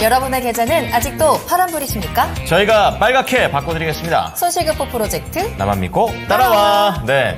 여러분의 계좌는 아직도 파란불이십니까? 저희가 빨갛게 바꿔드리겠습니다. 손실급보 프로젝트 나만 믿고 따라와. 네.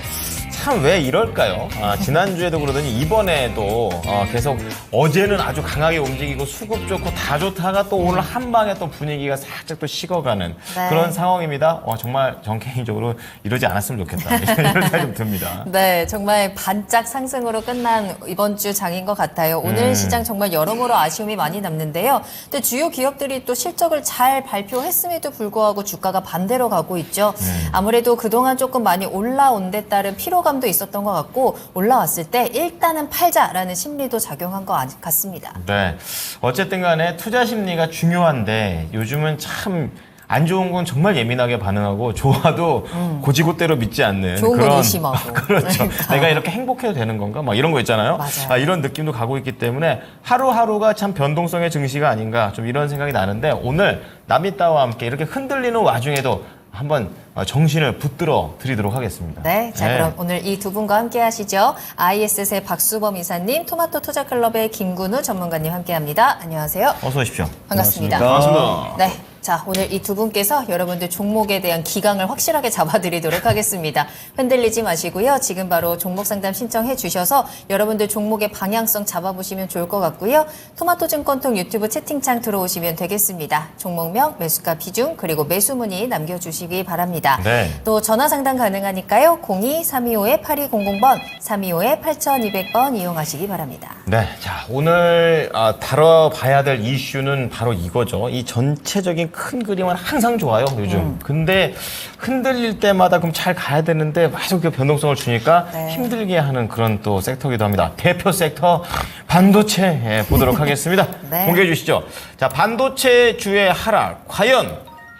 참 왜 이럴까요? 지난주에도 그러더니 이번에도 계속 어제는 아주 강하게 움직이고 수급 좋고 다 좋다가 또 오늘 한 방에 또 분위기가 살짝 또 식어가는 그런 상황입니다. 정말 전 개인적으로 이러지 않았으면 좋겠다. 이런 생각이 좀 듭니다. 네, 정말 반짝 상승으로 끝난 이번 주 장인 것 같아요. 오늘 시장 정말 여러모로 아쉬움이 많이 남는데요. 근데 주요 기업들이 또 실적을 잘 발표했음에도 불구하고 주가가 반대로 가고 있죠. 아무래도 그동안 조금 많이 올라온 데 따른 피로감도 있었던 것 같고 올라왔을 때 일단은 팔자라는 심리도 작용한 것 같습니다. 네, 어쨌든 간에 투자 심리가 중요한데 요즘은 참 안 좋은 건 정말 예민하게 반응하고 좋아도 고지고대로 믿지 않는 좋은 그런 건 의심하고. 그렇죠. 그러니까. 내가 이렇게 행복해도 되는 건가? 막 이런 거 있잖아요. 맞아요. 이런 느낌도 가고 있기 때문에 하루하루가 참 변동성의 증시가 아닌가 좀 이런 생각이 나는데 오늘 남이따와 함께 이렇게 흔들리는 와중에도 한번 정신을 붙들어 드리도록 하겠습니다. 네, 자 그럼 오늘 이 두 분과 함께 하시죠. IS의 박수범 이사님, 토마토 투자클럽의 김근우 전문가님 함께합니다. 안녕하세요. 어서 오십시오. 반갑습니다. 반갑습니다. 네. 자, 오늘 이 두 분께서 여러분들 종목에 대한 기강을 확실하게 잡아드리도록 하겠습니다. 흔들리지 마시고요. 지금 바로 종목 상담 신청해 주셔서 여러분들 종목의 방향성 잡아보시면 좋을 것 같고요. 토마토증권통 유튜브 채팅창 들어오시면 되겠습니다. 종목명, 매수가 비중, 그리고 매수 문의 남겨주시기 바랍니다. 네. 또 전화 상담 가능하니까요. 02-325-8200번, 325-8200번 이용하시기 바랍니다. 네, 자 오늘 다뤄봐야 될 이슈는 바로 이거죠. 이 전체적인 큰 그림은 항상 좋아요, 요즘. 근데 흔들릴 때마다 그럼 잘 가야 되는데 계속 그 변동성을 주니까 힘들게 하는 그런 또 섹터이기도 합니다. 대표 섹터 반도체 보도록 하겠습니다. 네. 공개해 주시죠. 자, 반도체 주의 하락 과연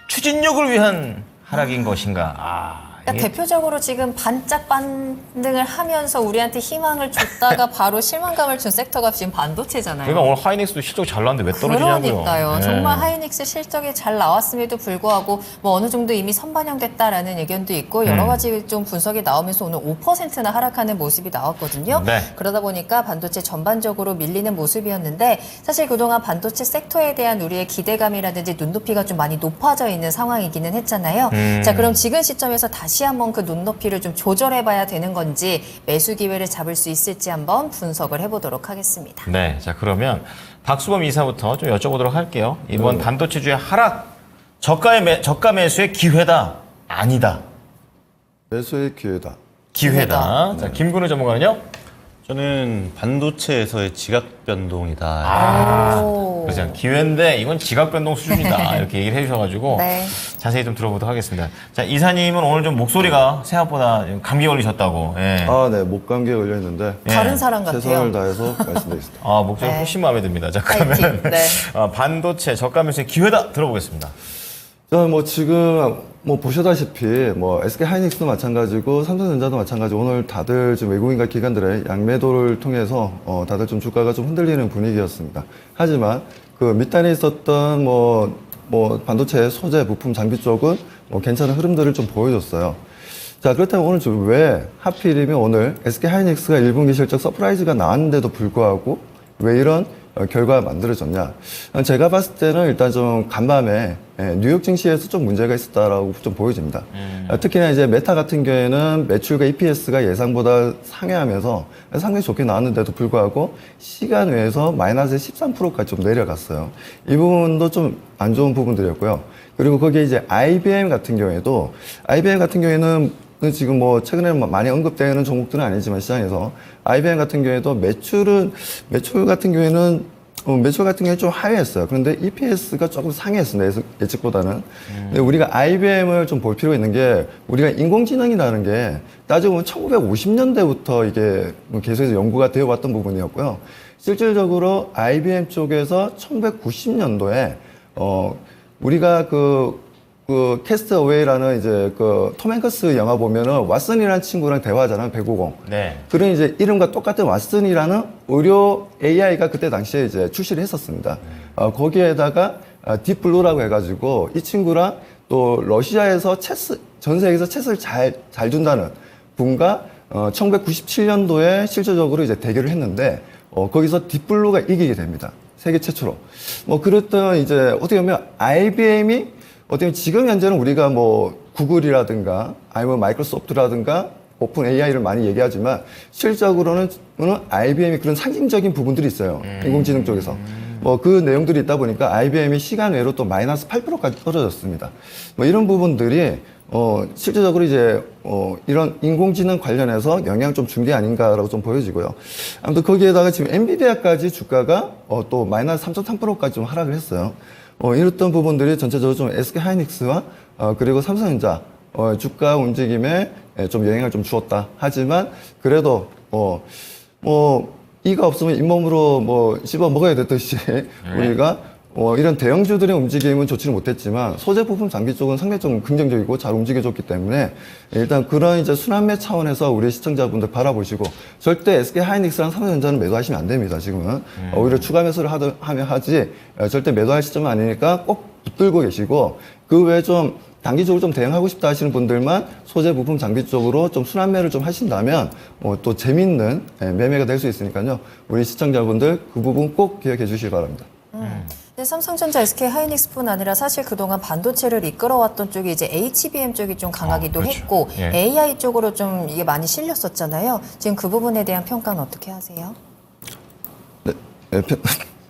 추진력을 위한 하락인 것인가? 그러니까 대표적으로 지금 반짝 반등을 하면서 우리한테 희망을 줬다가 바로 실망감을 준 섹터가 지금 반도체잖아요. 그러니까 오늘 하이닉스도 실적 잘 나왔는데 왜 떨어지냐고요. 그러니까요. 네. 정말 하이닉스 실적이 잘 나왔음에도 불구하고 뭐 어느 정도 이미 선반영됐다라는 의견도 있고 여러 가지 좀 분석이 나오면서 오늘 5%나 하락하는 모습이 나왔거든요. 네. 그러다 보니까 반도체 전반적으로 밀리는 모습이었는데 사실 그동안 반도체 섹터에 대한 우리의 기대감이라든지 눈높이가 좀 많이 높아져 있는 상황이기는 했잖아요. 자, 그럼 지금 시점에서 다시 한번 그 눈높이를 좀 조절해봐야 되는 건지 매수 기회를 잡을 수 있을지 한번 분석을 해보도록 하겠습니다. 네, 자 그러면 박수범 이사부터 좀 여쭤보도록 할게요. 이번 반도체주의 하락, 저가 매수의 기회다, 아니다. 매수의 기회다. 기회다. 자, 김근우 전문가는요? 저는 반도체에서의 지각 변동이다. 그렇죠. 기회인데 이건 지각 변동 수준이다. 이렇게 얘기를 해주셔가지고 네. 자세히 좀 들어보도록 하겠습니다. 자, 이사님은 오늘 좀 목소리가 생각보다 감기 걸리셨다고. 예. 네, 목감기에 걸려있는데 다른 사람 같아요. 최선을 다해서 말씀드리겠습니다. 목소리 네. 훨씬 마음에 듭니다. 자, 그러면 파이팅. 네. 반도체 저가 매수의 기회다 들어보겠습니다. 저는 뭐 지금 뭐 보셔다시피 뭐 SK 하이닉스도 마찬가지고 삼성전자도 마찬가지고 오늘 다들 지금 외국인과 기관들의 양매도를 통해서 다들 좀 주가가 좀 흔들리는 분위기였습니다. 하지만 그 밑단에 있었던 뭐 반도체 소재 부품 장비 쪽은 뭐 괜찮은 흐름들을 좀 보여줬어요. 자, 그렇다면 오늘 좀 왜 하필이면 오늘 SK 하이닉스가 1분기 실적 서프라이즈가 나왔는데도 불구하고 왜 이런 결과가 만들어졌냐. 제가 봤을 때는 일단 좀 간밤에 뉴욕 증시에서 좀 문제가 있었다라고 좀 보여집니다. 특히나 이제 메타 같은 경우에는 매출과 EPS가 예상보다 상회하면서 상당히 좋게 나왔는데도 불구하고 시간 외에서 마이너스 13%까지 좀 내려갔어요. 이 부분도 좀 안 좋은 부분들이었고요. 그리고 거기에 이제 IBM 같은 경우에는 지금 뭐 최근에 많이 언급되는 종목들은 아니지만 시장에서 IBM 같은 경우에도 매출 같은 경우에는 좀 하회했어요. 그런데 EPS가 조금 상회했습니다. 예측보다는. 근데 우리가 IBM을 좀 볼 필요가 있는 게 우리가 인공지능이라는 게 따지고 보면 1950년대부터 이게 계속해서 연구가 되어 왔던 부분이었고요. 실질적으로 IBM 쪽에서 1990년도에 우리가 그 캐스트 어웨이라는 이제 톰 행크스 영화 보면은 왓슨이라는 친구랑 대화하잖아요, 150. 네. 그런 이제 이름과 똑같은 왓슨이라는 의료 AI가 그때 당시에 이제 출시를 했었습니다. 거기에다가 딥블루라고 해가지고 이 친구랑 또 러시아에서 전 세계에서 체스를 잘 둔다는 분과 1997년도에 실질적으로 이제 대결을 했는데 거기서 딥블루가 이기게 됩니다. 세계 최초로. 뭐 그랬던 이제 어떻게 보면 IBM이 어떻게 보면 지금 현재는 우리가 뭐 구글이라든가 아니면 마이크로소프트라든가 오픈 AI를 많이 얘기하지만 실적으로는 IBM이 그런 상징적인 부분들이 있어요. 인공지능 쪽에서. 뭐 그 내용들이 있다 보니까 IBM이 시간 외로 또 마이너스 8%까지 떨어졌습니다. 뭐 이런 부분들이 실제적으로 이제 이런 인공지능 관련해서 영향을 좀 준 게 아닌가라고 좀 보여지고요. 아무튼 거기에다가 지금 엔비디아까지 주가가 또 마이너스 3.3%까지 좀 하락을 했어요. 이랬던 부분들이 전체적으로 좀 SK 하이닉스와 그리고 삼성전자 주가 움직임에 좀 영향을 좀 주었다. 하지만 그래도 이가 없으면 잇몸으로 씹어 먹어야 됐듯이 우리가 이런 대형주들의 움직임은 좋지는 못했지만 소재 부품 장비 쪽은 상당히 좀 긍정적이고 잘 움직여줬기 때문에 일단 그런 이제 순환매 차원에서 우리 시청자분들 바라보시고 절대 SK 하이닉스랑 삼성전자는 매도하시면 안 됩니다. 지금은 오히려 추가 매수를 하면 하지 절대 매도할 시점은 아니니까 꼭 붙들고 계시고 그 외에 좀 단기적으로 좀 대응하고 싶다 하시는 분들만 소재 부품 장비 쪽으로 좀 순환매를 좀 하신다면 또 재밌는 매매가 될 수 있으니까요. 우리 시청자분들 그 부분 꼭 기억해 주시기 바랍니다. 근데 삼성전자, SK 하이닉스뿐 아니라 사실 그동안 반도체를 이끌어왔던 쪽이 이제 HBM 쪽이 좀 강하기도 그렇죠. 했고 예. AI 쪽으로 좀 이게 많이 실렸었잖아요. 지금 그 부분에 대한 평가는 어떻게 하세요?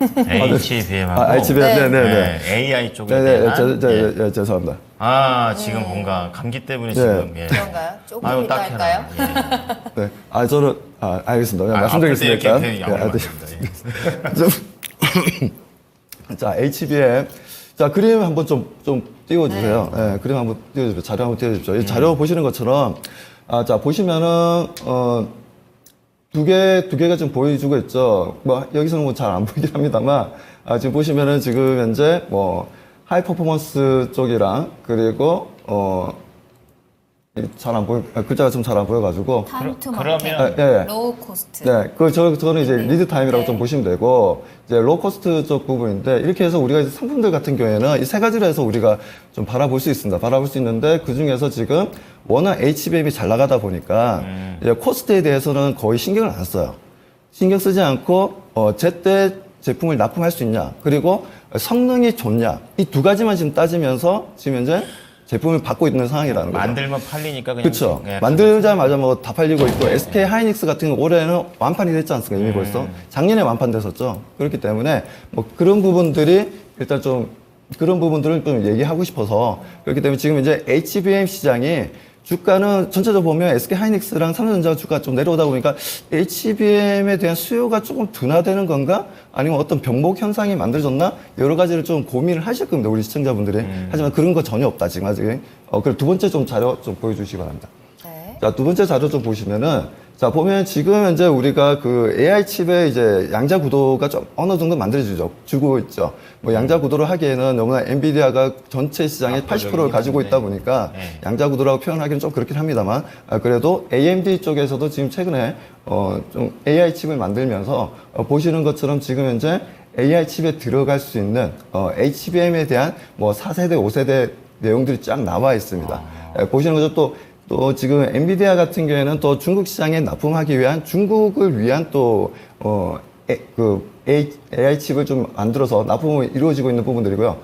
HBM하고 HBM, 네네. AI 쪽에 네네, 대한 죄송합니다. 지금 뭔가 감기 때문에 지금 그런가요? 조금 아유, 이따 딱히 할까요? 네. 저는, 알겠습니다. 그냥 말씀드리겠습니다. 아플 때 이렇게 양보합니다. 자, HBM. 자, 그림 한번 좀 띄워주세요. 네. 그림 한번 띄워주십시오. 자료 한번 띄워주십시오. 이 자료 보시는 것처럼, 자, 보시면은, 두 개가 지금 보여주고 있죠. 여기서는 뭐 잘 안 보이긴 합니다만, 지금 보시면은 지금 현재 하이 퍼포먼스 쪽이랑, 그리고, 잘 안 보여, 글자가 좀 잘 안 보여가지고. 타임 투 그러면- 마켓, 네. 로우 코스트. 네, 저는 이제 리드 타임이라고 좀 보시면 되고, 이제 로우 코스트 쪽 부분인데, 이렇게 해서 우리가 이제 상품들 같은 경우에는 이 세 가지로 해서 우리가 좀 바라볼 수 있습니다. 바라볼 수 있는데, 그 중에서 지금 워낙 HBM이 잘 나가다 보니까, 이제 코스트에 대해서는 거의 신경을 안 써요. 신경 쓰지 않고, 제때 제품을 납품할 수 있냐, 그리고 성능이 좋냐, 이 두 가지만 지금 따지면서 지금 현재 제품을 받고 있는 상황이라는 거죠. 만들면 팔리니까 그냥 그렇죠. 만들자마자 다 팔리고 있고 SK 하이닉스 같은 경우 올해는 완판이 됐지 않습니까? 이미 벌써 작년에 완판됐었죠. 그렇기 때문에 그런 부분들이 일단 좀 그런 부분들을 좀 얘기하고 싶어서 그렇기 때문에 지금 이제 HBM 시장이 주가는 전체적으로 보면 SK 하이닉스랑 삼성전자 주가가 좀 내려오다 보니까 HBM에 대한 수요가 조금 둔화되는 건가? 아니면 어떤 병목 현상이 만들어졌나? 여러 가지를 좀 고민을 하실 겁니다. 우리 시청자분들이. 하지만 그런 거 전혀 없다, 지금 아직. 그리고 두 번째 좀 자료 좀 보여주시기 바랍니다. 네. 자, 두 번째 자료 좀 보시면은, 자, 보면 지금 현재 우리가 그 AI 칩의 이제 양자 구도가 좀 어느 정도 주고 있죠. 양자 구도를 하기에는 너무나 엔비디아가 전체 시장의 80%를 가지고 있다 보니까 양자 구도라고 표현하기는 좀 그렇긴 합니다만, 그래도 AMD 쪽에서도 지금 최근에, 좀 AI 칩을 만들면서, 보시는 것처럼 지금 현재 AI 칩에 들어갈 수 있는, HBM에 대한 4세대, 5세대 내용들이 쫙 나와 있습니다. 보시는 것처럼 또 지금 엔비디아 같은 경우에는 또 중국 시장에 납품하기 위한 중국을 위한 또 AI 칩을 좀 만들어서 납품이 이루어지고 있는 부분들이고요.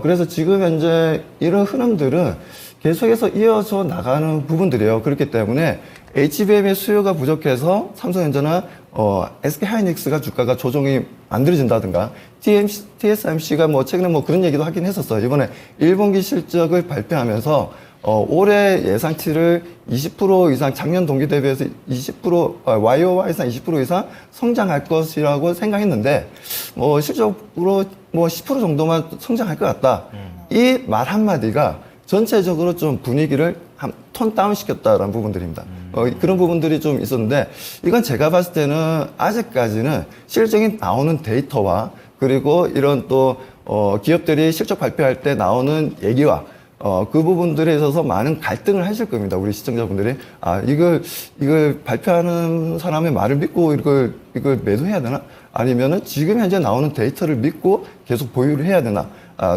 그래서 지금 현재 이런 흐름들은 계속해서 이어져 나가는 부분들이에요. 그렇기 때문에 HBM의 수요가 부족해서 삼성전자나 SK 하이닉스가 주가가 조정이 만들어진다든가 TSMC가 최근에 그런 얘기도 하긴 했었어요. 이번에 1분기 실적을 발표하면서 올해 예상치를 20% 이상 작년 동기 대비해서 20% YOY상 20% 이상 성장할 것이라고 생각했는데 실적으로 10% 정도만 성장할 것 같다. 이 말 한마디가 전체적으로 좀 분위기를 톤 다운 시켰다라는 부분들입니다. 그런 부분들이 좀 있었는데 이건 제가 봤을 때는 아직까지는 실적이 나오는 데이터와 그리고 이런 또 기업들이 실적 발표할 때 나오는 얘기와 그 부분들에 있어서 많은 갈등을 하실 겁니다. 우리 시청자분들이. 이걸 발표하는 사람의 말을 믿고 이걸 매도해야 되나? 아니면은 지금 현재 나오는 데이터를 믿고 계속 보유를 해야 되나?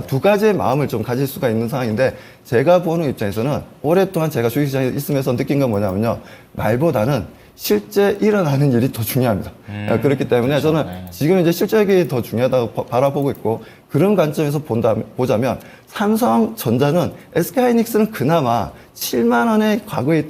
두 가지의 마음을 좀 가질 수가 있는 상황인데 제가 보는 입장에서는 오랫동안 제가 주식시장에 있으면서 느낀 건 뭐냐면요. 말보다는 실제 일어나는 일이 더 중요합니다. 그렇기 때문에 저는 지금 이제 실적이 더 중요하다고 바라보고 있고 그런 관점에서 보자면 삼성전자는 SK하이닉스는 그나마 7만 원에 과거에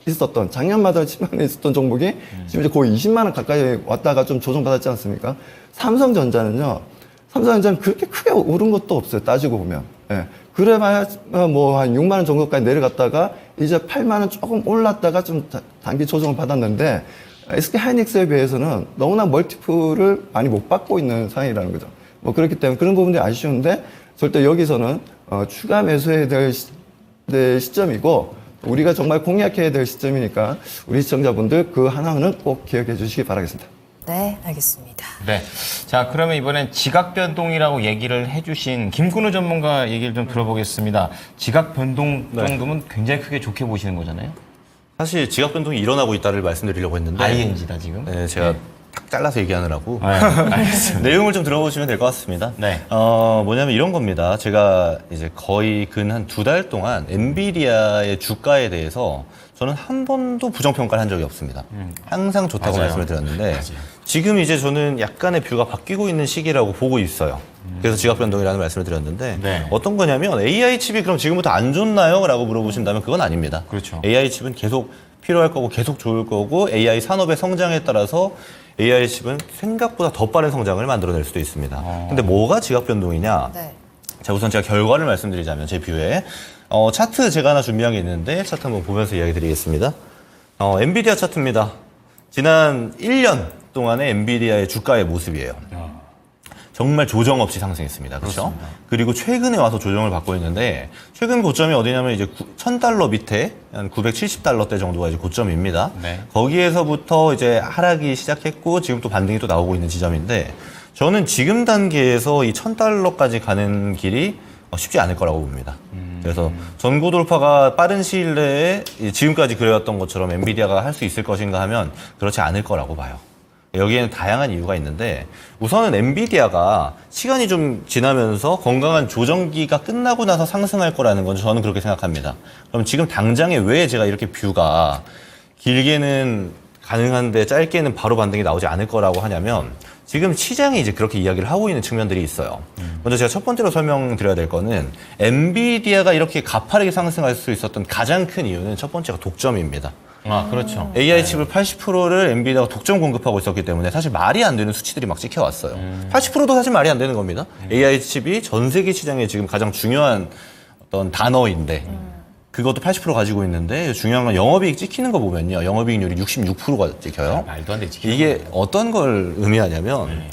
있었던 작년마다 10만 원에 있었던 종목이 지금 이제 거의 20만 원 가까이 왔다가 좀 조정받았지 않습니까? 삼성전자는 그렇게 크게 오른 것도 없어요. 따지고 보면. 예. 그래봐야 뭐 한 6만 원 정도까지 내려갔다가 이제 8만 원 조금 올랐다가 좀 단기 조정을 받았는데 SK하이닉스에 비해서는 너무나 멀티플을 많이 못 받고 있는 상황이라는 거죠. 뭐 그렇기 때문에 그런 부분들이 아쉬운데 절대 여기서는 추가 매수해야 될 시점이고 우리가 정말 공략해야 될 시점이니까 우리 시청자분들 그 하나는 꼭 기억해 주시기 바라겠습니다. 네, 알겠습니다. 네. 자, 그러면 이번엔 지각 변동이라고 얘기를 해주신 김근우 전문가 얘기를 좀 들어보겠습니다. 지각 변동 정도면 굉장히 크게 좋게 보시는 거잖아요. 사실 지각 변동이 일어나고 있다를 말씀드리려고 했는데 ING다 지금. 네, 제가 딱 잘라서 얘기하느라고 알겠습니다. 내용을 좀 들어보시면 될 것 같습니다. 네. 뭐냐면 이런 겁니다. 제가 이제 거의 근 한 2달 동안 엔비디아의 주가에 대해서 저는 한 번도 부정평가를 한 적이 없습니다. 항상 좋다고 맞아요. 말씀을 드렸는데 지금 이제 저는 약간의 뷰가 바뀌고 있는 시기라고 보고 있어요. 그래서 지각 변동이라는 말씀을 드렸는데 네. 어떤 거냐면 AI 칩이 그럼 지금부터 안 좋나요? 라고 물어보신다면 그건 아닙니다. 그렇죠. AI 칩은 계속 필요할 거고 계속 좋을 거고 AI 산업의 성장에 따라서 AI 칩은 생각보다 더 빠른 성장을 만들어낼 수도 있습니다. 근데 뭐가 지각 변동이냐? 네. 자, 우선 제가 결과를 말씀드리자면 제 뷰에 차트 제가 하나 준비한 게 있는데 차트 한번 보면서 이야기 드리겠습니다. 엔비디아 차트입니다. 지난 1년 동안의 엔비디아의 주가의 모습이에요. 정말 조정 없이 상승했습니다. 그렇죠? 그리고 최근에 와서 조정을 받고 있는데 최근 고점이 어디냐면 이제 1,000달러 밑에 한 970달러대 정도가 이제 고점입니다. 네. 거기에서부터 이제 하락이 시작했고 지금 또 반등이 또 나오고 있는 지점인데 저는 지금 단계에서 이 1,000달러까지 가는 길이 쉽지 않을 거라고 봅니다. 그래서 전고 돌파가 빠른 시일 내에 지금까지 그래왔던 것처럼 엔비디아가 할 수 있을 것인가 하면 그렇지 않을 거라고 봐요. 여기에는 다양한 이유가 있는데 우선은 엔비디아가 시간이 좀 지나면서 건강한 조정기가 끝나고 나서 상승할 거라는 건 저는 그렇게 생각합니다. 그럼 지금 당장에 왜 제가 이렇게 뷰가 길게는 가능한데 짧게는 바로 반등이 나오지 않을 거라고 하냐면 지금 시장이 이제 그렇게 이야기를 하고 있는 측면들이 있어요. 먼저 제가 첫 번째로 설명드려야 될 거는 엔비디아가 이렇게 가파르게 상승할 수 있었던 가장 큰 이유는 첫 번째가 독점입니다. 아, 그렇죠. AI 칩을 80%를 엔비디아가 독점 공급하고 있었기 때문에 사실 말이 안 되는 수치들이 막 찍혀왔어요. 80%도 사실 말이 안 되는 겁니다. AI 칩이 전 세계 시장에 지금 가장 중요한 어떤 단어인데 그것도 80% 가지고 있는데 중요한 건 영업이익 찍히는 거 보면요. 영업이익률이 66%가 찍혀요. 말도 안 되지. 이게 어떤 걸 의미하냐면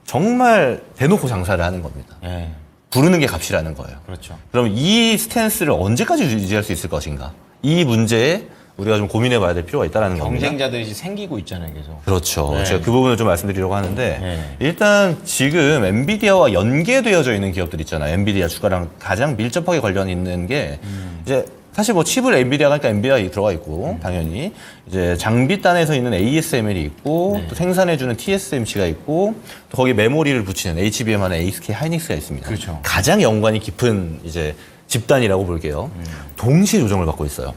정말 대놓고 장사를 하는 겁니다. 네. 부르는 게 값이라는 거예요. 그렇죠. 그럼 이 스탠스를 언제까지 유지할 수 있을 것인가? 이 문제에 우리가 좀 고민해 봐야 될 필요가 있다는 겁니다. 경쟁자들이 이제 생기고 있잖아요, 계속. 그렇죠. 네. 제가 그 부분을 좀 말씀드리려고 하는데 네. 일단 지금 엔비디아와 연계되어져 있는 기업들 있잖아요. 엔비디아 주가랑 가장 밀접하게 관련 있는 게 이제 사실 뭐 칩을 엔비디아가 하니까 엔비디아 들어가 있고 당연히 이제 장비단에서 있는 ASML이 있고 또 생산해주는 TSMC가 있고 또 거기 메모리를 붙이는 HBM하는 SK 하이닉스가 있습니다. 그렇죠. 가장 연관이 깊은 이제 집단이라고 볼게요. 동시에 조정을 받고 있어요.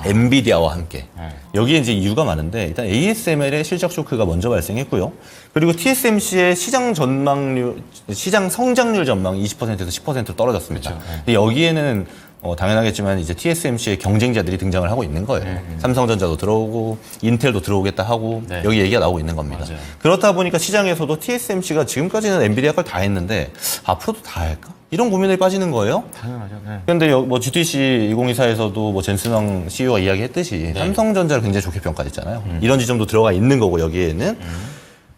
엔비디아와 함께. 여기에 이제 이유가 많은데 일단 ASML의 실적 쇼크가 먼저 발생했고요. 그리고 TSMC의 시장 성장률 전망이 20%에서 10% 떨어졌습니다. 그렇죠. 근데 여기에는 당연하겠지만 이제 TSMC의 경쟁자들이 등장을 하고 있는 거예요. 삼성전자도 들어오고 인텔도 들어오겠다 하고 네. 여기 얘기가 나오고 있는 겁니다. 맞아요. 그렇다 보니까 시장에서도 TSMC가 지금까지는 엔비디아 걸 다 했는데 앞으로도 다 할까? 이런 고민에 빠지는 거예요. 당연하죠. 네. 그런데 뭐 GTC 2024에서도 뭐 젠스망 CEO가 이야기했듯이 삼성전자를 굉장히 좋게 평가했잖아요. 이런 지점도 들어가 있는 거고 여기에는.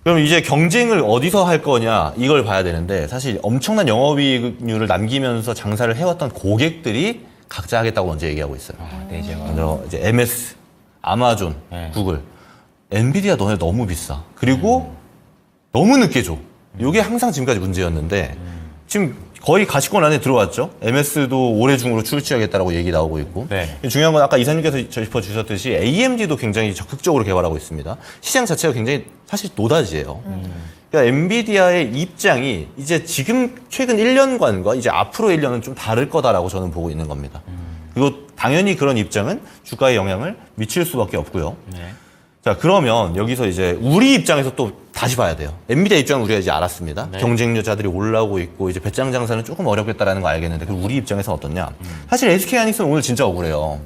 그럼 이제 경쟁을 어디서 할 거냐 이걸 봐야 되는데 사실 엄청난 영업이익률을 남기면서 장사를 해왔던 고객들이 각자 하겠다고 먼저 얘기하고 있어요. 네, 제가. 먼저 이제 MS, 아마존, 네. 구글, 엔비디아 너네 너무 비싸. 그리고 너무 늦게 줘. 이게 항상 지금까지 문제였는데 지금 거의 가시권 안에 들어왔죠. MS도 올해 중으로 출시하겠다라고 얘기 나오고 있고. 네. 중요한 건 아까 이사님께서 짚어주셨듯이 AMD도 굉장히 적극적으로 개발하고 있습니다. 시장 자체가 굉장히 사실 노다지예요. 그러니까 엔비디아의 입장이 이제 지금 최근 1년간과 이제 앞으로 1년은 좀 다를 거다라고 저는 보고 있는 겁니다. 그리고 당연히 그런 입장은 주가에 영향을 미칠 수밖에 없고요. 네. 자, 그러면 여기서 이제 우리 입장에서 또 다시 봐야 돼요. 엔비디아 입장은 우리가 이제 알았습니다. 경쟁력자들이 올라오고 있고 이제 배짱 장사는 조금 어렵겠다라는 거 알겠는데 그럼 우리 입장에서 어떻냐? 사실 SK 하이닉스는 오늘 진짜 억울해요.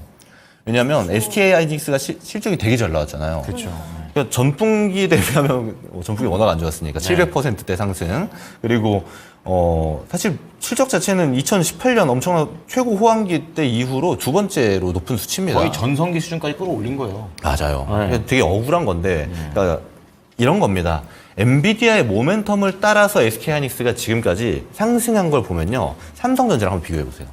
왜냐하면 SK 하이닉스가 실적이 되게 잘 나왔잖아요. 그렇죠. 그러니까 전분기 대비하면 전분기 워낙 안 좋았으니까 700%대 상승. 그리고 사실 실적 자체는 2018년 엄청난 최고 호황기 때 이후로 두 번째로 높은 수치입니다. 거의 전성기 수준까지 끌어올린 거예요. 맞아요. 네. 되게 억울한 건데, 그러니까 이런 겁니다. 엔비디아의 모멘텀을 따라서 SK하이닉스가 지금까지 상승한 걸 보면요, 삼성전자랑 한번 비교해 보세요.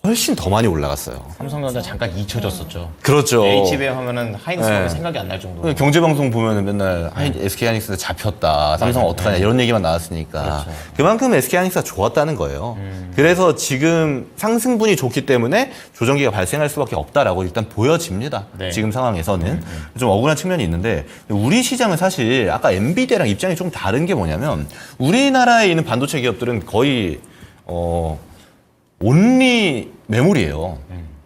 훨씬 더 많이 올라갔어요. 삼성전자 잠깐 잊혀졌었죠. 그렇죠. HBM 하면은 하이닉스가 네. 생각이 안 날 정도로. 경제방송 보면은 맨날 SK하이닉스 잡혔다, 삼성 어떡하냐 이런 얘기만 나왔으니까 그만큼 SK하이닉스가 좋았다는 거예요. 그래서 지금 상승분이 좋기 때문에 조정기가 발생할 수밖에 없다라고 일단 보여집니다. 네. 지금 상황에서는 좀 억울한 측면이 있는데 우리 시장은 사실 아까 엔비디아랑 입장이 좀 다른 게 뭐냐면 우리나라에 있는 반도체 기업들은 거의 온리 메모리예요.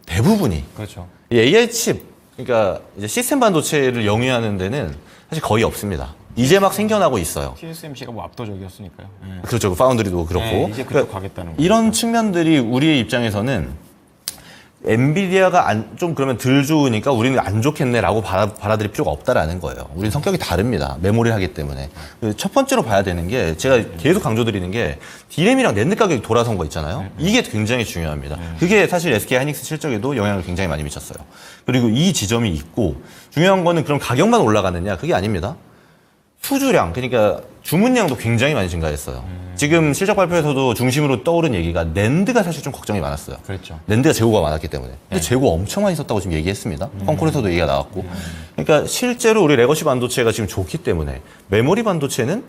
대부분이. 그렇죠. 이 AI 칩, 그러니까 이제 시스템 반도체를 영위하는 데는 사실 거의 없습니다. 이제 막 생겨나고 있어요. TSMC가 뭐 압도적이었으니까요. 네. 그렇죠. 파운드리도 그렇고. 네, 이제 그쪽 가겠다는 거죠. 이런 측면들이 우리의 입장에서는 엔비디아가 좀 그러면 덜 좋으니까 우리는 안 좋겠네라고 받아들일 필요가 없다라는 거예요. 우리는 성격이 다릅니다. 메모리를 하기 때문에. 첫 번째로 봐야 되는 게 제가 계속 강조드리는 게 D램이랑 낸드 가격이 돌아선 거 있잖아요. 이게 굉장히 중요합니다. 그게 사실 SK 하이닉스 실적에도 영향을 굉장히 많이 미쳤어요. 그리고 이 지점이 있고 중요한 거는 그럼 가격만 올라가느냐? 그게 아닙니다. 수주량, 그러니까 주문량도 굉장히 많이 증가했어요. 지금 실적 발표에서도 중심으로 떠오른 얘기가 낸드가 사실 좀 걱정이 많았어요. 그렇죠. 낸드가 재고가 많았기 때문에. 근데 재고 엄청 많이 있었다고 지금 얘기했습니다. 펑콜에서도 얘기가 나왔고. 그러니까 실제로 우리 레거시 반도체가 지금 좋기 때문에 메모리 반도체는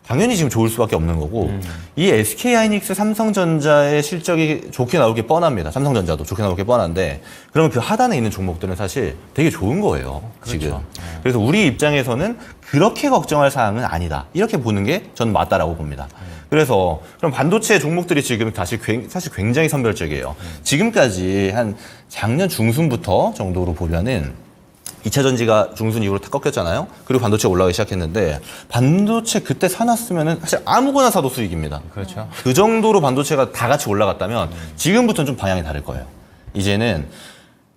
당연히 지금 좋을 수밖에 없는 거고 이 SK 하이닉스 삼성전자의 실적이 좋게 나올 게 뻔합니다. 삼성전자도 좋게 나올 게 뻔한데 그러면 그 하단에 있는 종목들은 사실 되게 좋은 거예요. 지금. 그래서 우리 입장에서는 그렇게 걱정할 사항은 아니다. 이렇게 보는 게 저는 맞다라고 봅니다. 그래서 그럼 반도체 종목들이 지금 사실 굉장히 선별적이에요. 지금까지 한 작년 중순부터 정도로 보면은 2차 전지가 중순 이후로 다 꺾였잖아요. 그리고 반도체 올라가기 시작했는데 반도체 그때 사놨으면은 사실 아무거나 사도 수익입니다. 그렇죠. 그 정도로 반도체가 다 같이 올라갔다면 지금부터는 좀 방향이 다를 거예요. 이제는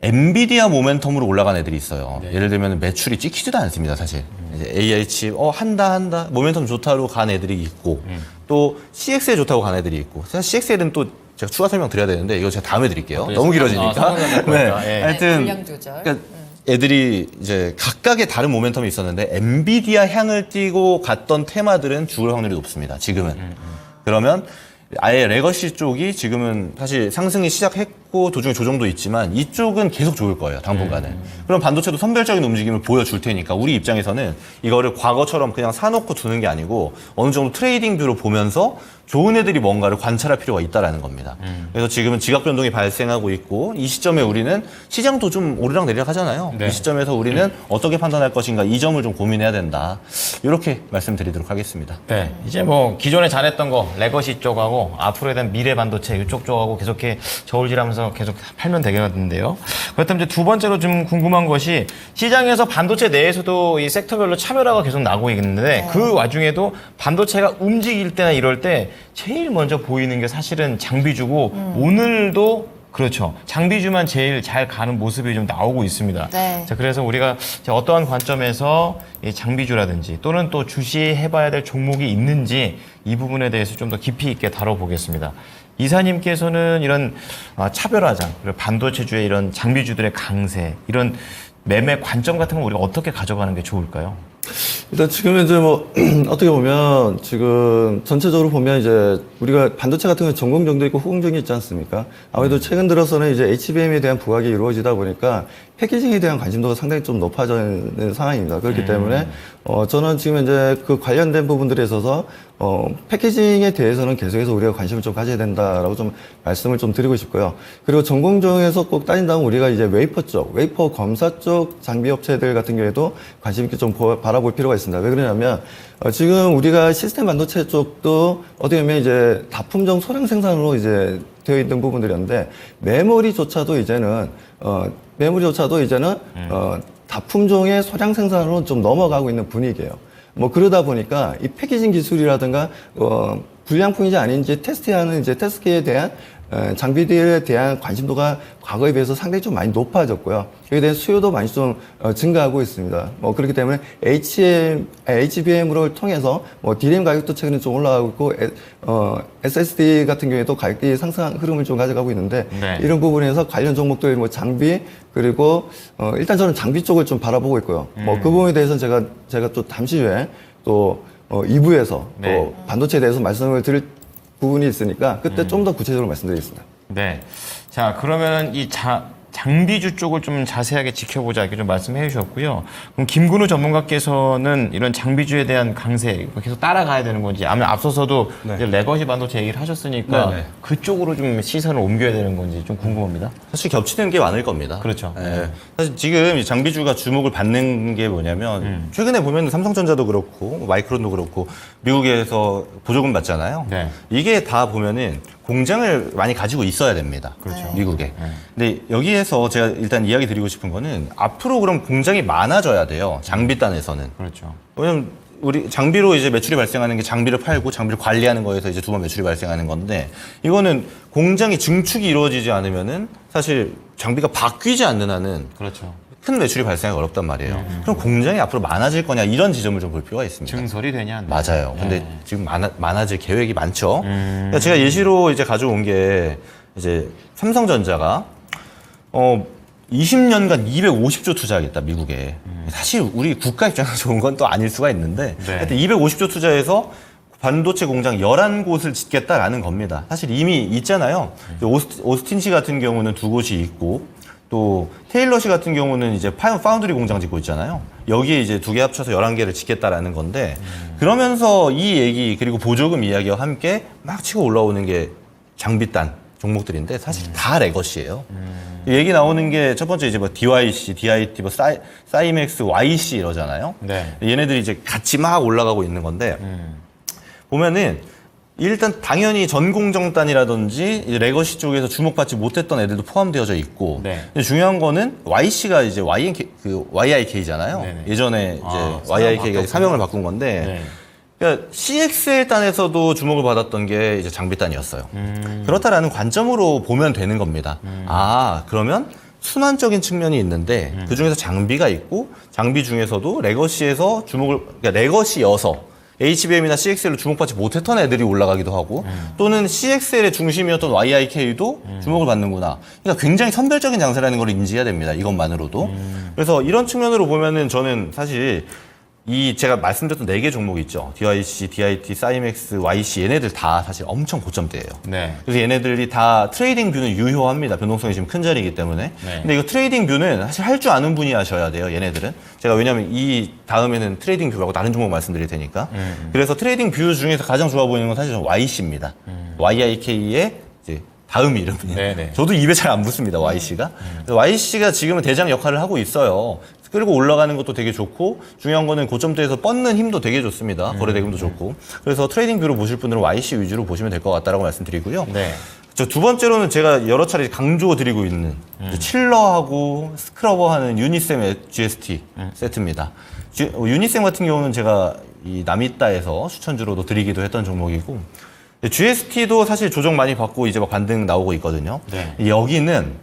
엔비디아 모멘텀으로 올라간 애들이 있어요. 예를 들면 매출이 찍히지도 않습니다, 사실. 이제 AI 칩, 한다. 모멘텀 좋다로 간 애들이 있고, 또 CX에 좋다고 간 애들이 있고, 사실 CX에는 또 제가 추가 설명 드려야 되는데, 이거 제가 다음에 드릴게요. 너무 길어지니까. 예. 하여튼. 분량 조절. 그러니까 애들이 이제 각각의 다른 모멘텀이 있었는데, 엔비디아 향을 띠고 갔던 테마들은 죽을 확률이 높습니다, 지금은. 그러면, 아예 레거시 쪽이 지금은 사실 상승이 시작했고 도중에 조정도 있지만 이쪽은 계속 좋을 거예요, 당분간은. 그럼 반도체도 선별적인 움직임을 보여줄 테니까 우리 입장에서는 이거를 과거처럼 그냥 사놓고 두는 게 아니고 어느 정도 트레이딩 뷰로 보면서 좋은 애들이 뭔가를 관찰할 필요가 있다라는 겁니다. 그래서 지금은 지각 변동이 발생하고 있고 이 시점에 우리는 시장도 좀 오르락 내리락 하잖아요. 네. 이 시점에서 우리는 어떻게 판단할 것인가 이 점을 좀 고민해야 된다. 이렇게 말씀드리도록 하겠습니다. 네, 이제 뭐 기존에 잘했던 거 레거시 쪽하고 앞으로에 대한 미래 반도체 이쪽 쪽하고 계속 저울질하면서 계속 팔면 되겠는데요. 그렇다면 이제 두 번째로 좀 궁금한 것이 시장에서 반도체 내에서도 이 섹터별로 차별화가 계속 나고 있는데 그 와중에도 반도체가 움직일 때나 이럴 때 제일 먼저 보이는 게 사실은 장비주고 오늘도 그렇죠. 장비주만 제일 잘 가는 모습이 좀 나오고 있습니다. 네. 자, 그래서 우리가 이제 어떠한 관점에서 이 장비주라든지 또는 또 주시해봐야 될 종목이 있는지 이 부분에 대해서 좀 더 깊이 있게 다뤄보겠습니다. 이사님께서는 이런 차별화장, 그리고 반도체주의 이런 장비주들의 강세, 이런 매매 관점 같은 걸 우리가 어떻게 가져가는 게 좋을까요? 일단 지금 이제 뭐 어떻게 보면 지금 전체적으로 보면 이제 우리가 반도체 같은 경우 전공정도 있고 후공정이 있지 않습니까? 아무래도 최근 들어서는 이제 HBM에 대한 부각이 이루어지다 보니까 패키징에 대한 관심도가 상당히 좀 높아지는 상황입니다. 그렇기 때문에 저는 지금 이제 그 관련된 부분들에 있어서 패키징에 대해서는 계속해서 우리가 관심을 좀 가져야 된다라고 좀 말씀을 좀 드리고 싶고요. 그리고 전공정에서 꼭 따진다면 우리가 이제 웨이퍼 쪽, 웨이퍼 검사 쪽 장비 업체들 같은 경우에도 관심 있게 좀 바라볼 필요가 있습니다. 왜 그러냐면 지금 우리가 시스템 반도체 쪽도 어떻게 보면 이제 다품종 소량 생산으로 이제 되어 있는 부분들이었는데 메모리조차도 이제는 다품종의 소량 생산으로 좀 넘어가고 있는 분위기예요. 뭐 그러다 보니까 이 패키징 기술이라든가 불량품인지 아닌지 테스트하는 이제 테스트에 대한 장비들에 대한 관심도가 과거에 비해서 상당히 좀 많이 높아졌고요. 여기에 대한 수요도 많이 좀 증가하고 있습니다. 뭐 그렇기 때문에 HBM을 통해서 뭐 DRAM 가격도 최근에 좀 올라가고 있고 SSD 같은 경우에도 가격이 상승한 흐름을 좀 가져가고 있는데 네. 이런 부분에서 관련 종목들 뭐 장비 그리고 일단 저는 장비 쪽을 좀 바라보고 있고요. 뭐 그 부분에 대해서는 제가 또 잠시 후에 또 2부에서 네. 또 반도체에 대해서 말씀을 드릴 부분이 있으니까 그때 좀 더 구체적으로 말씀드리겠습니다. 네. 자, 그러면은 이 장비주 쪽을 좀 자세하게 지켜보자 이렇게 좀 말씀해 주셨고요. 그럼 김근우 전문가께서는 이런 장비주에 대한 강세 계속 따라가야 되는 건지, 아니면 앞서서도 이제 레거시 반도체 얘기를 하셨으니까 네. 그쪽으로 좀 시선을 옮겨야 되는 건지 좀 궁금합니다. 사실 겹치는 게 많을 겁니다. 그렇죠. 예. 사실 지금 이 장비주가 주목을 받는 게 뭐냐면 최근에 보면 삼성전자도 그렇고 마이크론도 그렇고 미국에서 보조금 받잖아요. 네. 이게 다 보면은 공장을 많이 가지고 있어야 됩니다. 그렇죠. 미국에. 근데 여기에서 제가 일단 이야기 드리고 싶은 거는 앞으로 그럼 공장이 많아져야 돼요. 장비단에서는. 그렇죠. 왜냐면 우리 장비로 이제 매출이 발생하는 게 장비를 팔고 장비를 관리하는 거에서 이제 두 번 매출이 발생하는 건데, 이거는 공장이 증축이 이루어지지 않으면은 사실 장비가 바뀌지 않는 한은 그렇죠. 큰 매출이 발생하기 어렵단 말이에요. 그럼 공장이 앞으로 많아질 거냐, 이런 지점을 좀 볼 필요가 있습니다. 증설이 되냐? 안 되냐? 맞아요. 근데 지금 많아질 계획이 많죠. 그러니까 제가 예시로 이제 가져온 게 이제 삼성전자가 20년간 250조 투자하겠다, 미국에. 사실 우리 국가 입장에서 좋은 건 또 아닐 수가 있는데, 네. 하여튼 250조 투자해서 반도체 공장 11곳을 짓겠다라는 겁니다. 사실 이미 있잖아요. 오스틴시 같은 경우는 2곳이 있고, 또 테일러시 같은 경우는 이제 파운드리 공장 짓고 있잖아요. 여기에 이제 2개 합쳐서 11개를 짓겠다라는 건데, 그러면서 이 얘기 그리고 보조금 이야기와 함께 막 치고 올라오는 게 장비단 종목들인데 사실 다 레거시예요. 얘기 나오는 게 첫 번째 이제 뭐 DYC, DIT, 뭐 사이맥스, YC 이러잖아요. 네. 얘네들이 이제 같이 막 올라가고 있는 건데, 보면은 일단 당연히 전공정단이라든지 이제 레거시 쪽에서 주목받지 못했던 애들도 포함되어져 있고, 네. 근데 중요한 거는 YC가 이제 YIK잖아요. 네네. 예전에 이제 아, YIK가 사명을 바꾼 건데, 네. 그러니까 CXL 단에서도 주목을 받았던 게 이제 장비단이었어요. 그렇다라는 관점으로 보면 되는 겁니다. 아, 그러면 순환적인 측면이 있는데 그 중에서 장비가 있고, 장비 중에서도 레거시에서 그러니까 레거시여서 HBM이나 CXL로 주목받지 못했던 애들이 올라가기도 하고, 또는 CXL의 중심이었던 YIK도 주목을 받는구나. 그러니까 굉장히 선별적인 장세라는 걸 인지해야 됩니다. 이것만으로도. 그래서 이런 측면으로 보면은 저는 사실 제가 말씀드렸던 4개 종목 있죠. DYC, DIT, 사이맥스, YC 얘네들 다 사실 엄청 고점대예요. 네. 그래서 얘네들이 다 트레이딩 뷰는 유효합니다. 변동성이 지금 큰 자리이기 때문에. 네. 근데 이거 트레이딩 뷰는 사실 할 줄 아는 분이 하셔야 돼요. 얘네들은. 제가 왜냐면 이 다음에는 트레이딩 뷰라고 다른 종목 말씀드릴 테니까. 그래서 트레이딩 뷰 중에서 가장 좋아 보이는 건 사실 YC입니다. YIK의 이제 다음 이름이에요. 네네. 저도 입에 잘 안 붙습니다, YC가. YC가 지금은 대장 역할을 하고 있어요. 끌고 올라가는 것도 되게 좋고, 중요한 거는 고점대에서 뻗는 힘도 되게 좋습니다. 거래 대금도 좋고. 그래서 트레이딩 뷰로 보실 분들은 YC 위주로 보시면 될 것 같다라고 말씀드리고요. 네. 저 두 번째로는 제가 여러 차례 강조드리고 있는 이제 칠러하고 스크러버하는 유니셈의 GST 세트입니다. 유니셈 같은 경우는 제가 이 남이따에서 추천주로도 드리기도 했던 종목이고, GST도 사실 조정 많이 받고 이제 막 반등 나오고 있거든요. 네. 여기는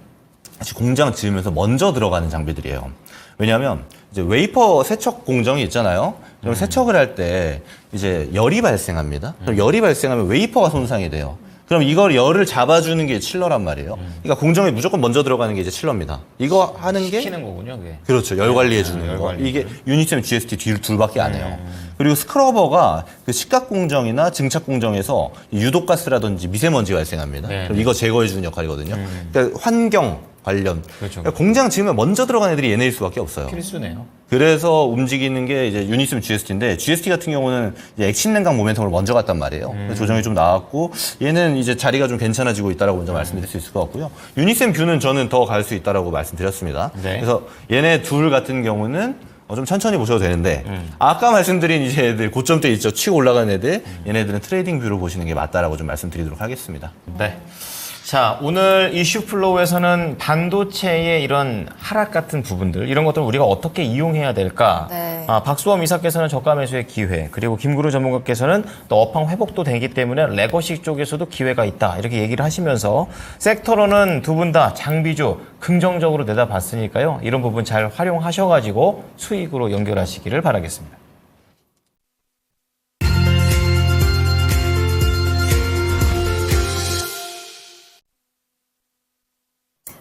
사실 공장 지으면서 먼저 들어가는 장비들이에요. 왜냐하면 이제 웨이퍼 세척 공정이 있잖아요. 그럼 세척을 할 때 이제 열이 발생합니다. 그럼 열이 발생하면 웨이퍼가 손상이 돼요. 그럼 이걸 열을 잡아주는 게 칠러란 말이에요. 그러니까 공정에 무조건 먼저 들어가는 게 이제 칠러입니다. 이거 하는 게 시키는 거군요, 그게. 그렇죠. 열 관리해 주는 열 거. 관리. 이게 유니셈 GST 둘밖에 안 해요. 그리고 스크러버가 그 식각 공정이나 증착 공정에서 유독가스라든지 미세먼지가 발생합니다. 네. 그럼 이거 제거해 주는 역할이거든요. 그러니까 환경 관련. 그렇죠. 그러니까 공장 지으면 먼저 들어간 애들이 얘네일 수밖에 없어요. 필수네요. 그래서 움직이는 게 이제 유니셈 GST인데, GST 같은 경우는 이제 액신 냉각 모멘텀을 먼저 갔단 말이에요. 그래서 조정이 좀 나왔고, 얘는 이제 자리가 좀 괜찮아지고 있다라고 먼저 말씀드릴 수 있을 것 같고요. 유니셈 뷰는 저는 더 갈 수 있다라고 말씀드렸습니다. 네. 그래서 얘네 둘 같은 경우는 좀 천천히 보셔도 되는데, 아까 말씀드린 이제 애들 고점대 있죠. 치고 올라가는 애들, 얘네들은 트레이딩 뷰로 보시는 게 맞다라고 좀 말씀드리도록 하겠습니다. 네. 자, 오늘 이슈 플로우에서는 반도체의 이런 하락 같은 부분들, 이런 것들을 우리가 어떻게 이용해야 될까? 네. 박수범 이사께서는 저가 매수의 기회, 그리고 김구루 전문가께서는 또 업황 회복도 되기 때문에 레거시 쪽에서도 기회가 있다. 이렇게 얘기를 하시면서 섹터로는 두 분 다 장비주 긍정적으로 내다봤으니까요. 이런 부분 잘 활용하셔가지고 수익으로 연결하시기를 바라겠습니다.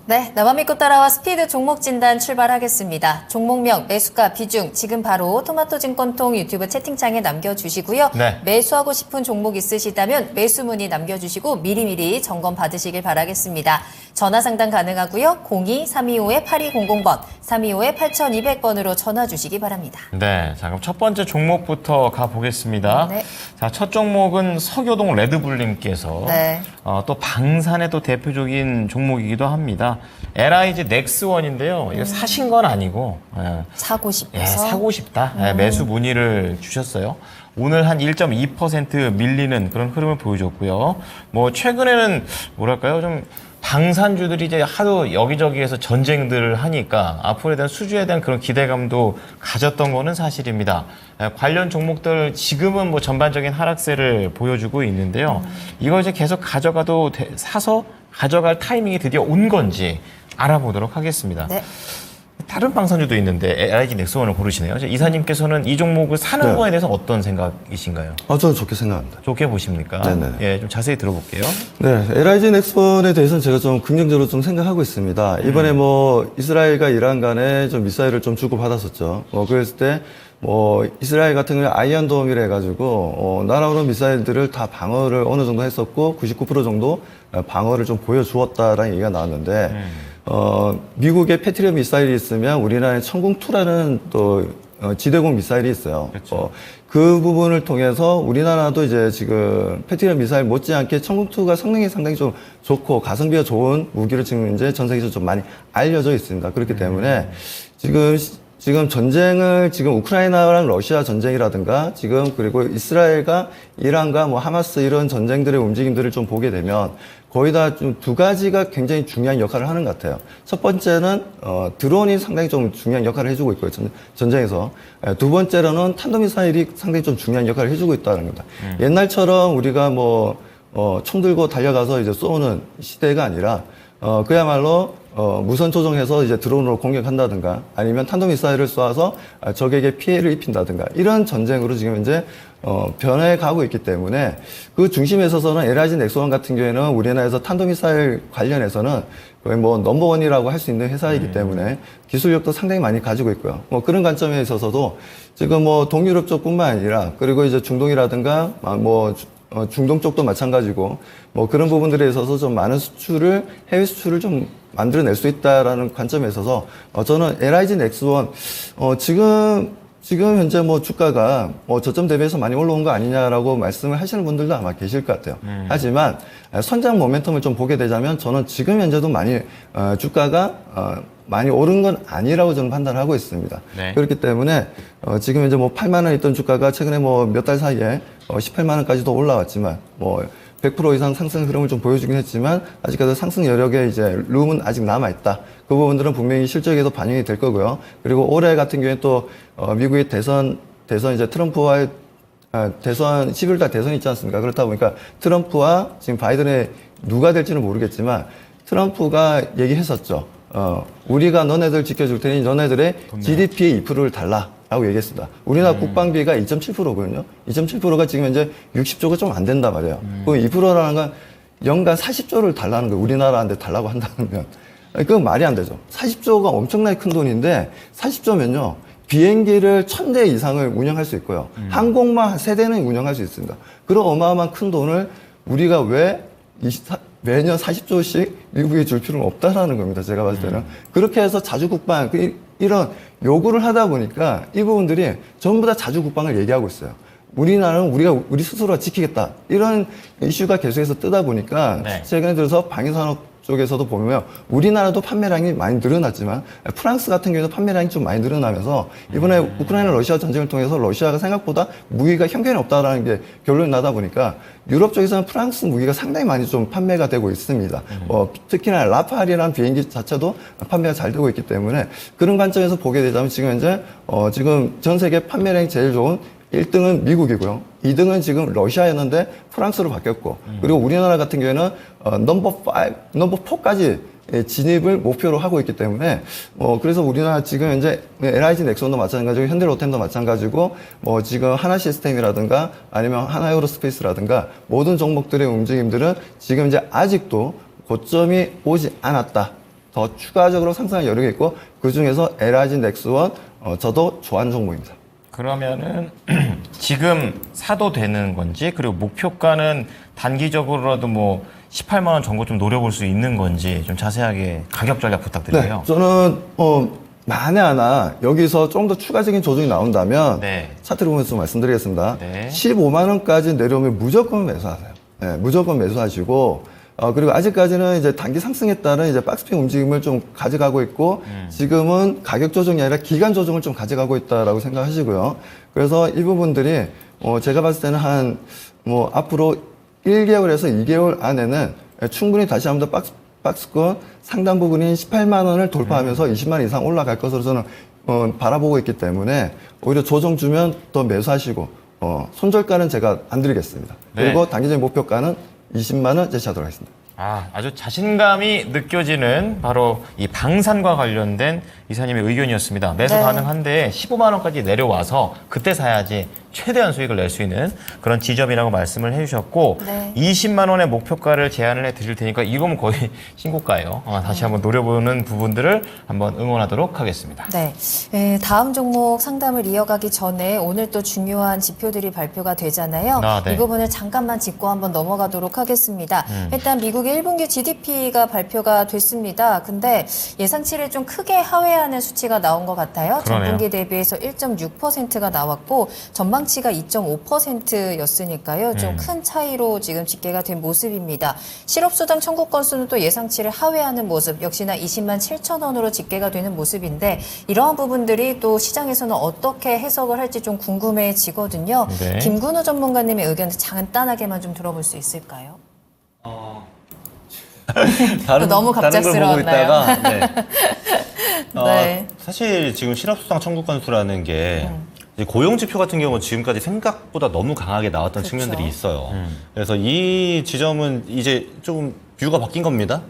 네, 나만 믿고 따라와 스피드 종목 진단 출발하겠습니다. 종목명, 매수가, 비중 지금 바로 토마토증권통 유튜브 채팅창에 남겨주시고요. 네. 매수하고 싶은 종목 있으시다면 매수 문의 남겨주시고 미리미리 점검 받으시길 바라겠습니다. 전화 상담 가능하고요. 02-325-8200번, 325-8200번으로 전화 주시기 바랍니다. 네, 자 그럼 첫 번째 종목부터 가보겠습니다. 네. 자, 첫 종목은 석유동 레드불님께서 네. 또 방산의 또 대표적인 종목이기도 합니다. LIG 넥스원인데요. 이거 사신 건 아니고 사고 예, 싶어서. 사고 싶다. 예, 매수 문의를 주셨어요. 오늘 한 1.2% 밀리는 그런 흐름을 보여줬고요. 뭐 최근에는 뭐랄까요, 좀 방산주들이 이제 하도 여기저기에서 전쟁들을 하니까 앞으로에 대한 수주에 대한 그런 기대감도 가졌던 거는 사실입니다. 관련 종목들 지금은 뭐 전반적인 하락세를 보여주고 있는데요. 이걸 이제 계속 가져가도 사서 가져갈 타이밍이 드디어 온 건지 알아보도록 하겠습니다. 네. 다른 방산주도 있는데 LIG 넥스원을 고르시네요. 이사님께서는 이 종목을 사는 네. 거에 대해서 어떤 생각이신가요? 저는 좋게 생각합니다. 좋게 보십니까? 네네. 예, 좀 자세히 들어볼게요. 네, LIG 넥스원에 대해서는 제가 좀 긍정적으로 좀 생각하고 있습니다. 이번에 뭐 이스라엘과 이란 간에 좀 미사일을 좀 주고 받았었죠. 그랬을 때 뭐 이스라엘 같은 경우에 아이언돔이라 해가지고 날아오는 미사일들을 다 방어를 어느 정도 했었고 99% 정도 방어를 좀 보여주었다라는 얘기가 나왔는데 미국의 패트리엇 미사일이 있으면 우리나라에 천궁2라는 또 지대공 미사일이 있어요. 그렇죠. 그 부분을 통해서 우리나라도 이제 지금 패트리엇 미사일 못지않게 천궁2가 성능이 상당히 좀 좋고 가성비가 좋은 무기를 지금 이제 전 세계에서 좀 많이 알려져 있습니다. 그렇기 때문에 지금 전쟁을 지금 우크라이나랑 러시아 전쟁이라든가 지금 그리고 이스라엘과 이란과 뭐 하마스 이런 전쟁들의 움직임들을 좀 보게 되면 거의 다 좀 두 가지가 굉장히 중요한 역할을 하는 것 같아요. 첫 번째는 드론이 상당히 좀 중요한 역할을 해주고 있고요. 전쟁에서. 두 번째로는 탄도미사일이 상당히 좀 중요한 역할을 해주고 있다는 겁니다. 옛날처럼 우리가 총 들고 달려가서 이제 쏘는 시대가 아니라 그야말로 무선 조종해서 이제 드론으로 공격한다든가 아니면 탄도미사일을 쏘아서 적에게 피해를 입힌다든가 이런 전쟁으로 지금 이제 변해 가고 있기 때문에 그 중심에 있어서는 LIG 넥스원 같은 경우에는 우리나라에서 탄도미사일 관련해서는 거의 뭐 넘버원이라고 할 수 있는 회사이기 때문에 기술력도 상당히 많이 가지고 있고요. 뭐 그런 관점에 있어서도 지금 뭐 동유럽 쪽뿐만 아니라 그리고 이제 중동이라든가 중동 쪽도 마찬가지고 뭐 그런 부분들에 있어서 좀 많은 해외 수출을 좀 만들어낼 수 있다라는 관점에 있어서 저는 LIG 넥스원 지금 현재 뭐 주가가 저점 대비해서 많이 올라온 거 아니냐라고 말씀을 하시는 분들도 아마 계실 것 같아요. 하지만 선장 모멘텀을 좀 보게 되자면 저는 지금 현재도 많이 주가가 많이 오른 건 아니라고 저는 판단을 하고 있습니다. 네. 그렇기 때문에 지금 이제 뭐 8만 원 있던 주가가 최근에 뭐 몇 달 사이에 18만 원까지도 올라왔지만 뭐 100% 이상 상승 흐름을 좀 보여주긴 했지만 아직까지 상승 여력에 이제 룸은 아직 남아 있다. 그 부분들은 분명히 실적에도 반영이 될 거고요. 그리고 올해 같은 경우에 또 미국의 대선 이제 트럼프와의 대선 11달 대선이 있지 않습니까? 그렇다 보니까 트럼프와 지금 바이든의 누가 될지는 모르겠지만 트럼프가 얘기했었죠. 우리가 너네들 지켜줄 테니 너네들의 GDP의 2%를 달라라고 얘기했습니다. 우리나라 국방비가 2.7%거든요. 2.7%가 지금 현재 60조가 좀 안 된단 말이에요. 그 2%라는 건 연간 40조를 달라는 거예요. 우리나라한테 달라고 한다면. 그건 말이 안 되죠. 40조가 엄청나게 큰 돈인데 40조면요. 비행기를 1000대 이상을 운영할 수 있고요. 항공만 3대는 운영할 수 있습니다. 그런 어마어마한 큰 돈을 우리가 왜 매년 40조씩 미국에 줄 필요는 없다라는 겁니다. 제가 봤을 때는. 그렇게 해서 자주국방, 이런 요구를 하다 보니까 이 부분들이 전부 다 자주국방을 얘기하고 있어요. 우리나라는 우리 스스로가 지키겠다. 이런 이슈가 계속해서 뜨다 보니까 네. 최근에 들어서 방위산업 쪽에서도 보면 우리나라도 판매량이 많이 늘어났지만 프랑스 같은 경우에도 판매량이 좀 많이 늘어나면서 이번에 우크라이나 러시아 전쟁을 통해서 러시아가 생각보다 무기가 형편이 없다라는 게 결론이 나다 보니까 유럽 쪽에서는 프랑스 무기가 상당히 많이 좀 판매가 되고 있습니다. 특히나 라팔이라는 비행기 자체도 판매가 잘 되고 있기 때문에 그런 관점에서 보게 되자면 지금 현재 지금 전 세계 판매량이 제일 좋은 1등은 미국이고요. 2등은 지금 러시아였는데 프랑스로 바뀌었고, 그리고 우리나라 같은 경우에는 넘버 4까지 진입을 목표로 하고 있기 때문에 그래서 우리나라 지금 현재 LIG 넥슨도 마찬가지고 현대로템도 마찬가지고 지금 하나 시스템이라든가 아니면 하나 에어로스페이스라든가 모든 종목들의 움직임들은 지금 이제 아직도 고점이 오지 않았다. 더 추가적으로 상승할 여력이 있고 그 중에서 LIG 넥스원 저도 좋아하는 종목입니다. 그러면은 지금 사도 되는 건지, 그리고 목표가는 단기적으로라도 뭐 18만 원 정도 좀 노려볼 수 있는 건지 좀 자세하게 가격 전략 부탁드려요. 네, 저는 만에 하나 여기서 좀 더 추가적인 조정이 나온다면 네. 차트를 보면서 좀 말씀드리겠습니다. 네. 15만 원까지 내려오면 무조건 매수하세요. 네, 무조건 매수하시고 그리고 아직까지는 이제 단기 상승에 따른 이제 박스핀 움직임을 좀 가져가고 있고 지금은 가격 조정이 아니라 기간 조정을 좀 가져가고 있다라고 생각하시고요. 그래서 이 부분들이 제가 봤을 때는 앞으로 1개월에서 2개월 안에는 충분히 다시 한번 더 박스권 상단 부분인 18만 원을 돌파하면서 20만 원 이상 올라갈 것으로 저는 바라보고 있기 때문에 오히려 조정 주면 더 매수하시고 손절가는 제가 안 드리겠습니다. 네. 그리고 단기적인 목표가는 20만 원 제시하도록 하겠습니다. 아주 자신감이 느껴지는 바로 이 방산과 관련된 이사님의 의견이었습니다. 매수 네. 가능한데 15만 원까지 내려와서 그때 사야지 최대한 수익을 낼 수 있는 그런 지점이라고 말씀을 해주셨고 네. 20만 원의 목표가를 제안을 해드릴 테니까 이거면 거의 신고가예요. 다시 한번 노려보는 부분들을 한번 응원하도록 하겠습니다. 네. 다음 종목 상담을 이어가기 전에 오늘 또 중요한 지표들이 발표가 되잖아요. 네. 이 부분을 잠깐만 짚고 한번 넘어가도록 하겠습니다. 일단 미국의 1분기 GDP가 발표가 됐습니다. 근데 예상치를 좀 크게 하회하는 수치가 나온 것 같아요. 그러네요. 전분기 대비해서 1.6%가 나왔고 전망치가 2.5%였으니까요. 좀 큰 차이로 지금 집계가 된 모습입니다. 실업수당 청구 건수는 또 예상치를 하회하는 모습, 역시나 20만 7천 원으로 집계가 되는 모습인데 이러한 부분들이 또 시장에서는 어떻게 해석을 할지 좀 궁금해지거든요. 네. 김근우 전문가님의 의견 간단하게만 좀 들어볼 수 있을까요? 너무 갑작스러웠나요? 다른 걸 보고 있다가 네. 사실 지금 실업수당 청구 건수라는 게 이제 고용 지표 같은 경우는 지금까지 생각보다 너무 강하게 나왔던 그렇죠. 측면들이 있어요. 그래서 이 지점은 이제 좀 뷰가 바뀐 겁니다.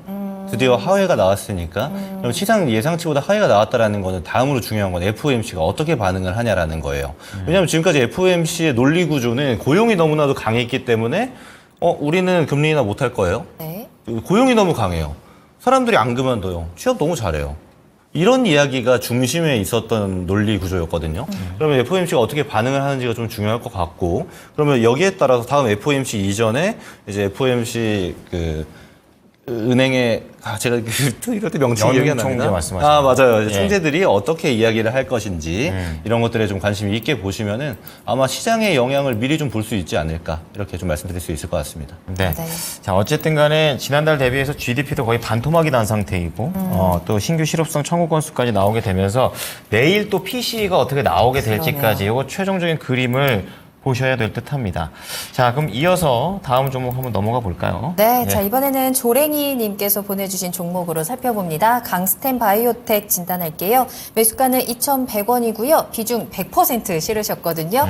드디어 하회가 나왔으니까. 그럼 시장 예상치보다 하회가 나왔다라는 거는 다음으로 중요한 건 FOMC가 어떻게 반응을 하냐라는 거예요. 왜냐하면 지금까지 FOMC의 논리 구조는 고용이 너무나도 강했기 때문에 우리는 금리 인하 못할 거예요. 네. 고용이 너무 강해요. 사람들이 안 그만둬요. 취업 너무 잘해요. 이런 이야기가 중심에 있었던 논리 구조였거든요. 그러면 FOMC가 어떻게 반응을 하는지가 좀 중요할 것 같고, 그러면 여기에 따라서 다음 FOMC 이전에 이제 FOMC 은행의 제가 이럴 때 명칭이 기억이 안 연준 납니다. 총재 말씀하시는 맞아요. 예. 총재들이 어떻게 이야기를 할 것인지 이런 것들에 좀 관심 있게 보시면은 아마 시장의 영향을 미리 좀 볼 수 있지 않을까 이렇게 좀 말씀드릴 수 있을 것 같습니다. 네. 네. 자, 어쨌든 간에 지난달 대비해서 GDP도 거의 반토막이 난 상태이고, 또 신규 실업수당 청구 건수까지 나오게 되면서 내일 또 PC가 어떻게 나오게 될지까지 이거 최종적인 그림을 보셔야 될 듯 합니다. 자, 그럼 이어서 다음 종목 한번 넘어가 볼까요? 네, 자 이번에는 조랭이님께서 보내주신 종목으로 살펴봅니다. 강스템 바이오텍 진단할게요. 매수가는 2,100원이고요. 비중 100% 실으셨거든요.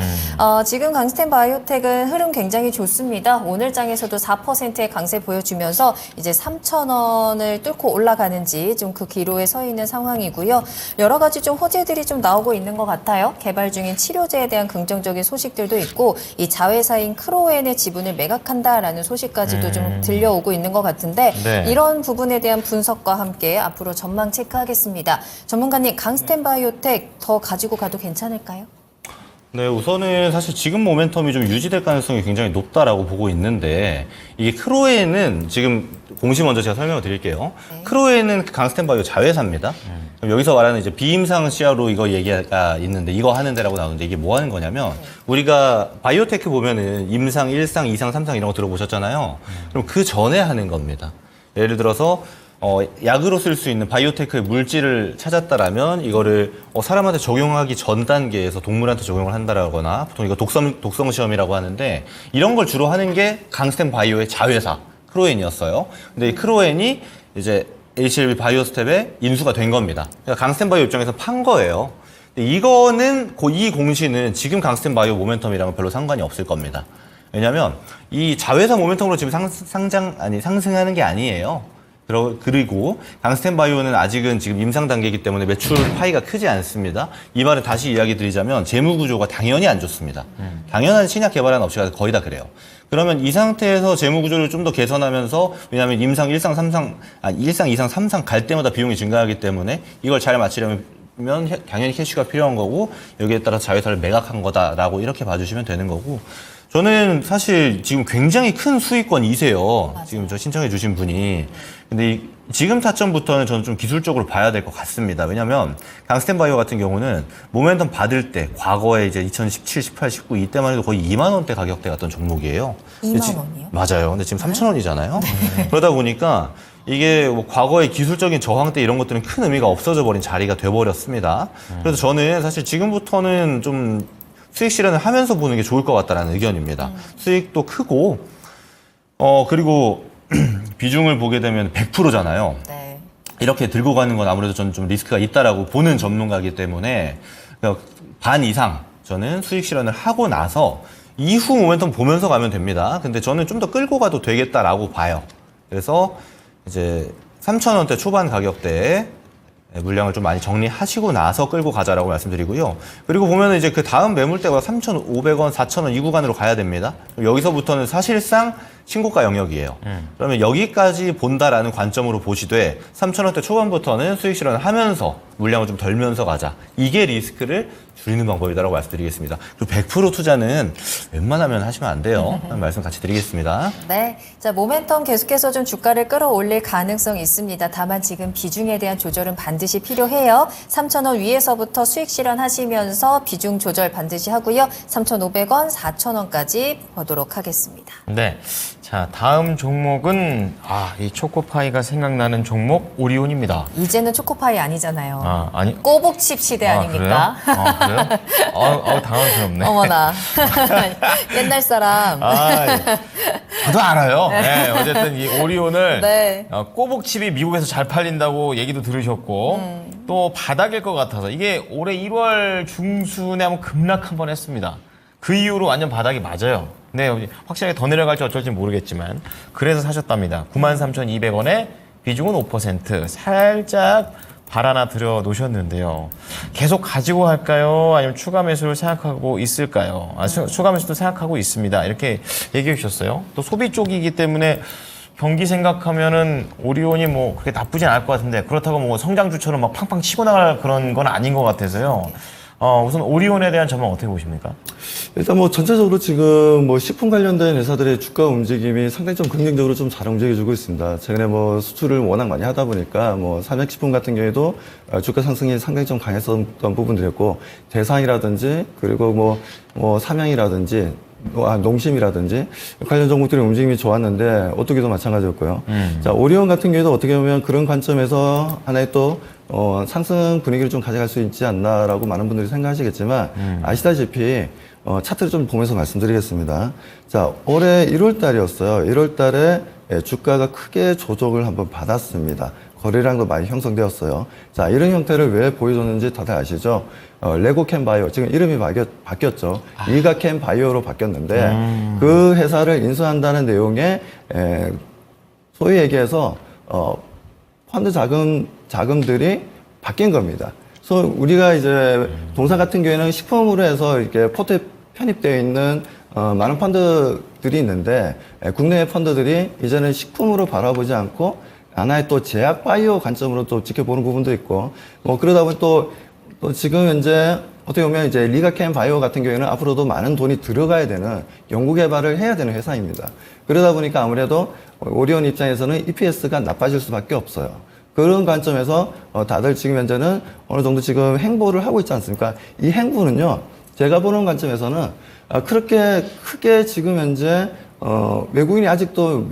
지금 강스템 바이오텍은 흐름 굉장히 좋습니다. 오늘 장에서도 4%의 강세 보여주면서 이제 3,000원을 뚫고 올라가는지 좀 그 기로에 서 있는 상황이고요. 여러 가지 좀 호재들이 좀 나오고 있는 것 같아요. 개발 중인 치료제에 대한 긍정적인 소식들도 있고 이 자회사인 크로엔의 지분을 매각한다라는 소식까지도 좀 들려오고 있는 것 같은데 네. 이런 부분에 대한 분석과 함께 앞으로 전망 체크하겠습니다. 전문가님, 강스템 바이오텍 더 가지고 가도 괜찮을까요? 네, 우선은 사실 지금 모멘텀이 좀 유지될 가능성이 굉장히 높다라고 보고 있는데 이게 크로에는 지금 공시 먼저 제가 설명을 드릴게요. 네. 크로에는 강스템바이오 자회사입니다. 그럼 여기서 말하는 이제 비임상 CRO 이거 얘기가 있는데 이거 하는 데라고 나오는데 이게 뭐 하는 거냐면 우리가 바이오테크 보면은 임상 1상, 2상, 3상 이런 거 들어보셨잖아요. 그럼 그 전에 하는 겁니다. 예를 들어서 약으로 쓸 수 있는 바이오테크의 물질을 찾았다라면 이거를 사람한테 적용하기 전 단계에서 동물한테 적용을 한다라거나 보통 이거 독성 시험이라고 하는데 이런 걸 주로 하는 게 강스텐 바이오의 자회사 크로엔이었어요. 근데 이 크로엔이 이제 HLB 바이오스텝에 인수가 된 겁니다. 그러니까 강스텐 바이오 입장에서 판 거예요. 근데 이거는 이 공시는 지금 강스텐 바이오 모멘텀이랑은 별로 상관이 없을 겁니다. 왜냐하면 이 자회사 모멘텀으로 지금 상승하는 게 아니에요. 그리고 강스텐 바이오는 아직은 지금 임상 단계이기 때문에 매출 파이가 크지 않습니다. 이 말은 다시 이야기 드리자면 재무 구조가 당연히 안 좋습니다. 당연한 신약 개발하는 업체가 거의 다 그래요. 그러면 이 상태에서 재무 구조를 좀 더 개선하면서 왜냐하면 1상, 2상, 3상 갈 때마다 비용이 증가하기 때문에 이걸 잘 맞추려면 당연히 캐시가 필요한 거고 여기에 따라 자회사를 매각한 거다라고 이렇게 봐주시면 되는 거고 저는 사실 지금 굉장히 큰 수익권이세요. 맞아요. 지금 저 신청해 주신 분이. 근데 지금 타점부터는 저는 좀 기술적으로 봐야 될 것 같습니다. 왜냐면 강스텐 바이오 같은 경우는 모멘텀 받을 때 과거에 이제 2017, 18, 19 이때만 해도 거의 2만 원대 가격대 갔던 종목이에요. 2만 원이요? 맞아요. 근데 지금 3천 원이잖아요. 그러다 보니까 이게 뭐 과거의 기술적인 저항 때 이런 것들은 큰 의미가 없어져 버린 자리가 돼버렸습니다. 그래서 저는 사실 지금부터는 좀 수익 실현을 하면서 보는 게 좋을 것 같다는 의견입니다. 수익도 크고, 그리고 비중을 보게 되면 100%잖아요. 네. 이렇게 들고 가는 건 아무래도 저는 좀 리스크가 있다라고 보는 전문가이기 때문에 반 이상 저는 수익 실현을 하고 나서 이후 모멘텀 보면서 가면 됩니다. 근데 저는 좀 더 끌고 가도 되겠다라고 봐요. 그래서 이제 3,000원대 초반 가격대에 물량을 좀 많이 정리하시고 나서 끌고 가자라고 말씀드리고요. 그리고 보면은 이제 그 다음 매물대가 3,500원, 4,000원 이 구간으로 가야 됩니다. 여기서부터는 사실상 신고가 영역이에요. 그러면 여기까지 본다라는 관점으로 보시되 3,000원대 초반부터는 수익 실현을 하면서 물량을 좀 덜면서 가자. 이게 리스크를 줄이는 방법이다라고 말씀드리겠습니다. 그리고 100% 투자는 웬만하면 하시면 안 돼요. 하는 말씀 같이 드리겠습니다. 네. 자, 모멘텀 계속해서 좀 주가를 끌어올릴 가능성이 있습니다. 다만 지금 비중에 대한 조절은 반드시 필요해요. 3,000원 위에서부터 수익 실현하시면서 비중 조절 반드시 하고요. 3,500원, 4,000원까지 보도록 하겠습니다. 네. 자, 다음 종목은 이 초코파이가 생각나는 종목 오리온입니다. 이제는 초코파이 아니잖아요. 아니. 꼬북칩 시대 아닙니까? 그래요? 그래요? 당황스럽네. 어머나. 옛날 사람. 저도 알아요. 네, 어쨌든 이 오리온을 네. 꼬북칩이 미국에서 잘 팔린다고 얘기도 들으셨고 또 바닥일 것 같아서 이게 올해 1월 중순에 한번 급락 한번 했습니다. 그 이후로 완전 바닥이 맞아요. 네, 확실하게 더 내려갈지 어쩔지 모르겠지만 그래서 사셨답니다. 93,200원에 비중은 5%. 살짝 발 하나 들여 놓으셨는데요. 계속 가지고 할까요? 아니면 추가 매수를 생각하고 있을까요? 추가 매수도 생각하고 있습니다. 이렇게 얘기해 주셨어요. 또 소비 쪽이기 때문에 경기 생각하면은 오리온이 뭐 그렇게 나쁘진 않을 것 같은데 그렇다고 뭐 성장주처럼 막 팡팡 치고 나갈 그런 건 아닌 것 같아서요. 우선 오리온에 대한 전망 어떻게 보십니까? 일단 뭐 전체적으로 지금 뭐 식품 관련된 회사들의 주가 움직임이 상당히 좀 긍정적으로 좀 잘 움직여주고 있습니다. 최근에 뭐 수출을 워낙 많이 하다 보니까 뭐 삼양식품 같은 경우에도 주가 상승이 상당히 좀 강했었던 부분들이었고 대상이라든지 그리고 뭐 삼양이라든지 농심이라든지 관련 종목들의 움직임이 좋았는데 오뚜기도 마찬가지였고요. 자, 오리온 같은 경우에도 어떻게 보면 그런 관점에서 하나의 또 상승 분위기를 좀 가져갈 수 있지 않나라고 많은 분들이 생각하시겠지만 아시다시피 차트를 좀 보면서 말씀드리겠습니다. 자, 올해 1월 달이었어요. 1월 달에 주가가 크게 조정을 한번 받았습니다. 거래량도 많이 형성되었어요. 자, 이런 형태를 왜 보여줬는지 다들 아시죠? 레고캠 바이오, 지금 이름이 바뀌었죠. 일가캠 바이오로 바뀌었는데, 그 회사를 인수한다는 내용의, 소위 얘기해서, 펀드 자금들이 바뀐 겁니다. 그래서 우리가 이제 동사 같은 경우에는 식품으로 해서 이렇게 포트에 편입되어 있는 많은 펀드들이 있는데, 국내 펀드들이 이제는 식품으로 바라보지 않고 하나의 또 제약 바이오 관점으로 또 지켜보는 부분도 있고, 뭐 그러다 보니 또 지금 현재 어떻게 보면 이제 리가캠 바이오 같은 경우에는 앞으로도 많은 돈이 들어가야 되는 연구 개발을 해야 되는 회사입니다. 그러다 보니까 아무래도 오리온 입장에서는 EPS가 나빠질 수밖에 없어요. 그런 관점에서 다들 지금 현재는 어느 정도 지금 행보를 하고 있지 않습니까? 이 행보는요, 제가 보는 관점에서는 그렇게 크게 지금 현재 외국인이 아직도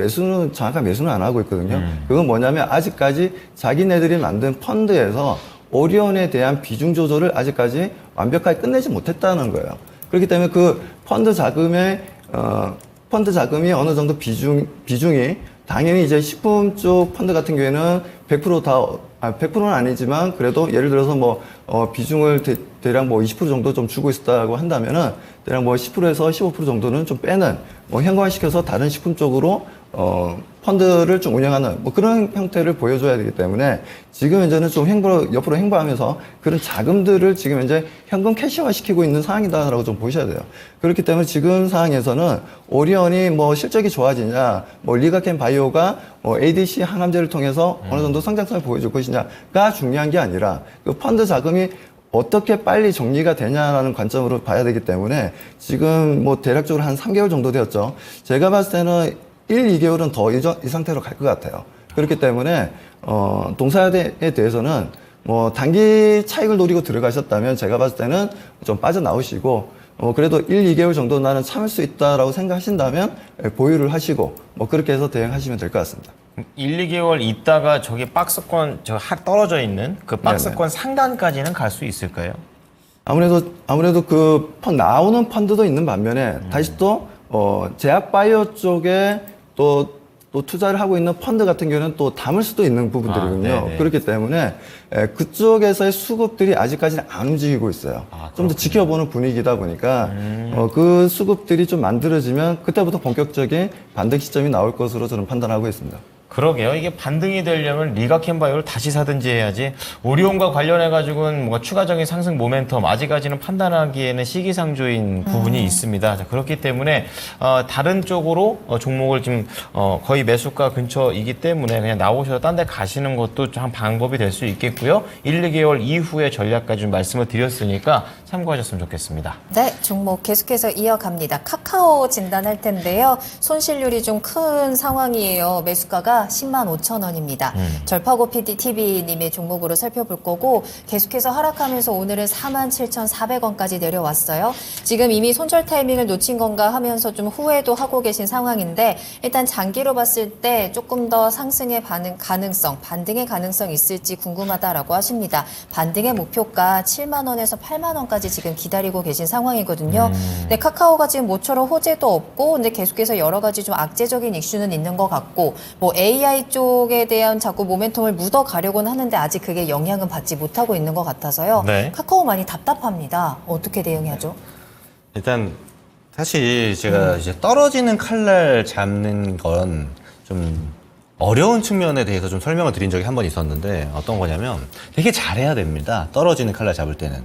정확한 매수는 안 하고 있거든요. 그건 뭐냐면 아직까지 자기네들이 만든 펀드에서 오리온에 대한 비중 조절을 아직까지 완벽하게 끝내지 못했다는 거예요. 그렇기 때문에 그 펀드 자금이 어느 정도 비중이 당연히 이제 식품 쪽 펀드 같은 경우에는 100%는 아니지만 그래도 예를 들어서 비중을 대략 20% 정도 좀 주고 있었다고 한다면은 대략 10%에서 15% 정도는 좀 빼는 현금화시켜서 다른 식품 쪽으로 펀드를 좀 운영하는 그런 형태를 보여줘야 되기 때문에 지금 현재는 좀 옆으로 행보하면서 그런 자금들을 지금 현재 현금 캐시화 시키고 있는 상황이다라고 좀 보셔야 돼요. 그렇기 때문에 지금 상황에서는 오리온이 실적이 좋아지냐, 리가켄 바이오가 ADC 항암제를 통해서 어느 정도 성장성을 보여줄 것이냐가 중요한 게 아니라 그 펀드 자금이 어떻게 빨리 정리가 되냐라는 관점으로 봐야 되기 때문에 지금 대략적으로 한 3개월 정도 되었죠. 제가 봤을 때는 1, 2개월은 더 이 상태로 갈 것 같아요. 그렇기 때문에 동사에 대해서는 단기 차익을 노리고 들어가셨다면 제가 봤을 때는 좀 빠져나오시고 그래도 1, 2개월 정도 나는 참을 수 있다라고 생각하신다면 보유를 하시고 그렇게 해서 대응하시면 될 것 같습니다. 1, 2개월 있다가 저기 박스권 떨어져 있는 그 박스권 상단까지는 갈 수 있을까요? 아무래도 그 나오는 펀드도 있는 반면에 다시 또 제약바이오 쪽에 또 투자를 하고 있는 펀드 같은 경우는 또 담을 수도 있는 부분들이군요. 그렇기 때문에 그쪽에서의 수급들이 아직까지는 안 움직이고 있어요. 좀 더 지켜보는 분위기다 보니까 그 수급들이 좀 만들어지면 그때부터 본격적인 반등 시점이 나올 것으로 저는 판단하고 있습니다. 그러게요. 이게 반등이 되려면 리가켄 바이오를 다시 사든지 해야지 오리온과 관련해가지고는 뭔가 추가적인 상승 모멘텀 아직까지는 판단하기에는 시기상조인 부분이 있습니다. 자, 그렇기 때문에 다른 쪽으로 종목을 지금 거의 매수가 근처이기 때문에 그냥 나오셔서 딴 데 가시는 것도 한 방법이 될 수 있겠고요. 1, 2개월 이후의 전략까지 좀 말씀을 드렸으니까 참고하셨으면 좋겠습니다. 네, 종목 계속해서 이어갑니다. 카카오 진단할 텐데요. 손실률이 좀 큰 상황이에요. 매수가가 10만 5천 원입니다. 절파고 PDTV님의 종목으로 살펴볼 거고 계속해서 하락하면서 오늘은 47,400원까지 내려왔어요. 지금 이미 손절 타이밍을 놓친 건가 하면서 좀 후회도 하고 계신 상황인데 일단 장기로 봤을 때 조금 더 상승의 가능성, 반등의 가능성 있을지 궁금하다라고 하십니다. 반등의 목표가 7만 원에서 8만 원까지 지금 기다리고 계신 상황이거든요. 근데 카카오가 지금 모처럼 호재도 없고 근데 계속해서 여러 가지 좀 악재적인 이슈는 있는 것 같고 AI 쪽에 대한 자꾸 모멘텀을 묻어가려고는 하는데 아직 그게 영향은 받지 못하고 있는 것 같아서요. 네. 카카오 많이 답답합니다. 어떻게 대응해야죠? 일단 사실 제가 이제 떨어지는 칼날 잡는 건 좀 어려운 측면에 대해서 좀 설명을 드린 적이 한 번 있었는데 어떤 거냐면 되게 잘해야 됩니다. 떨어지는 칼날 잡을 때는.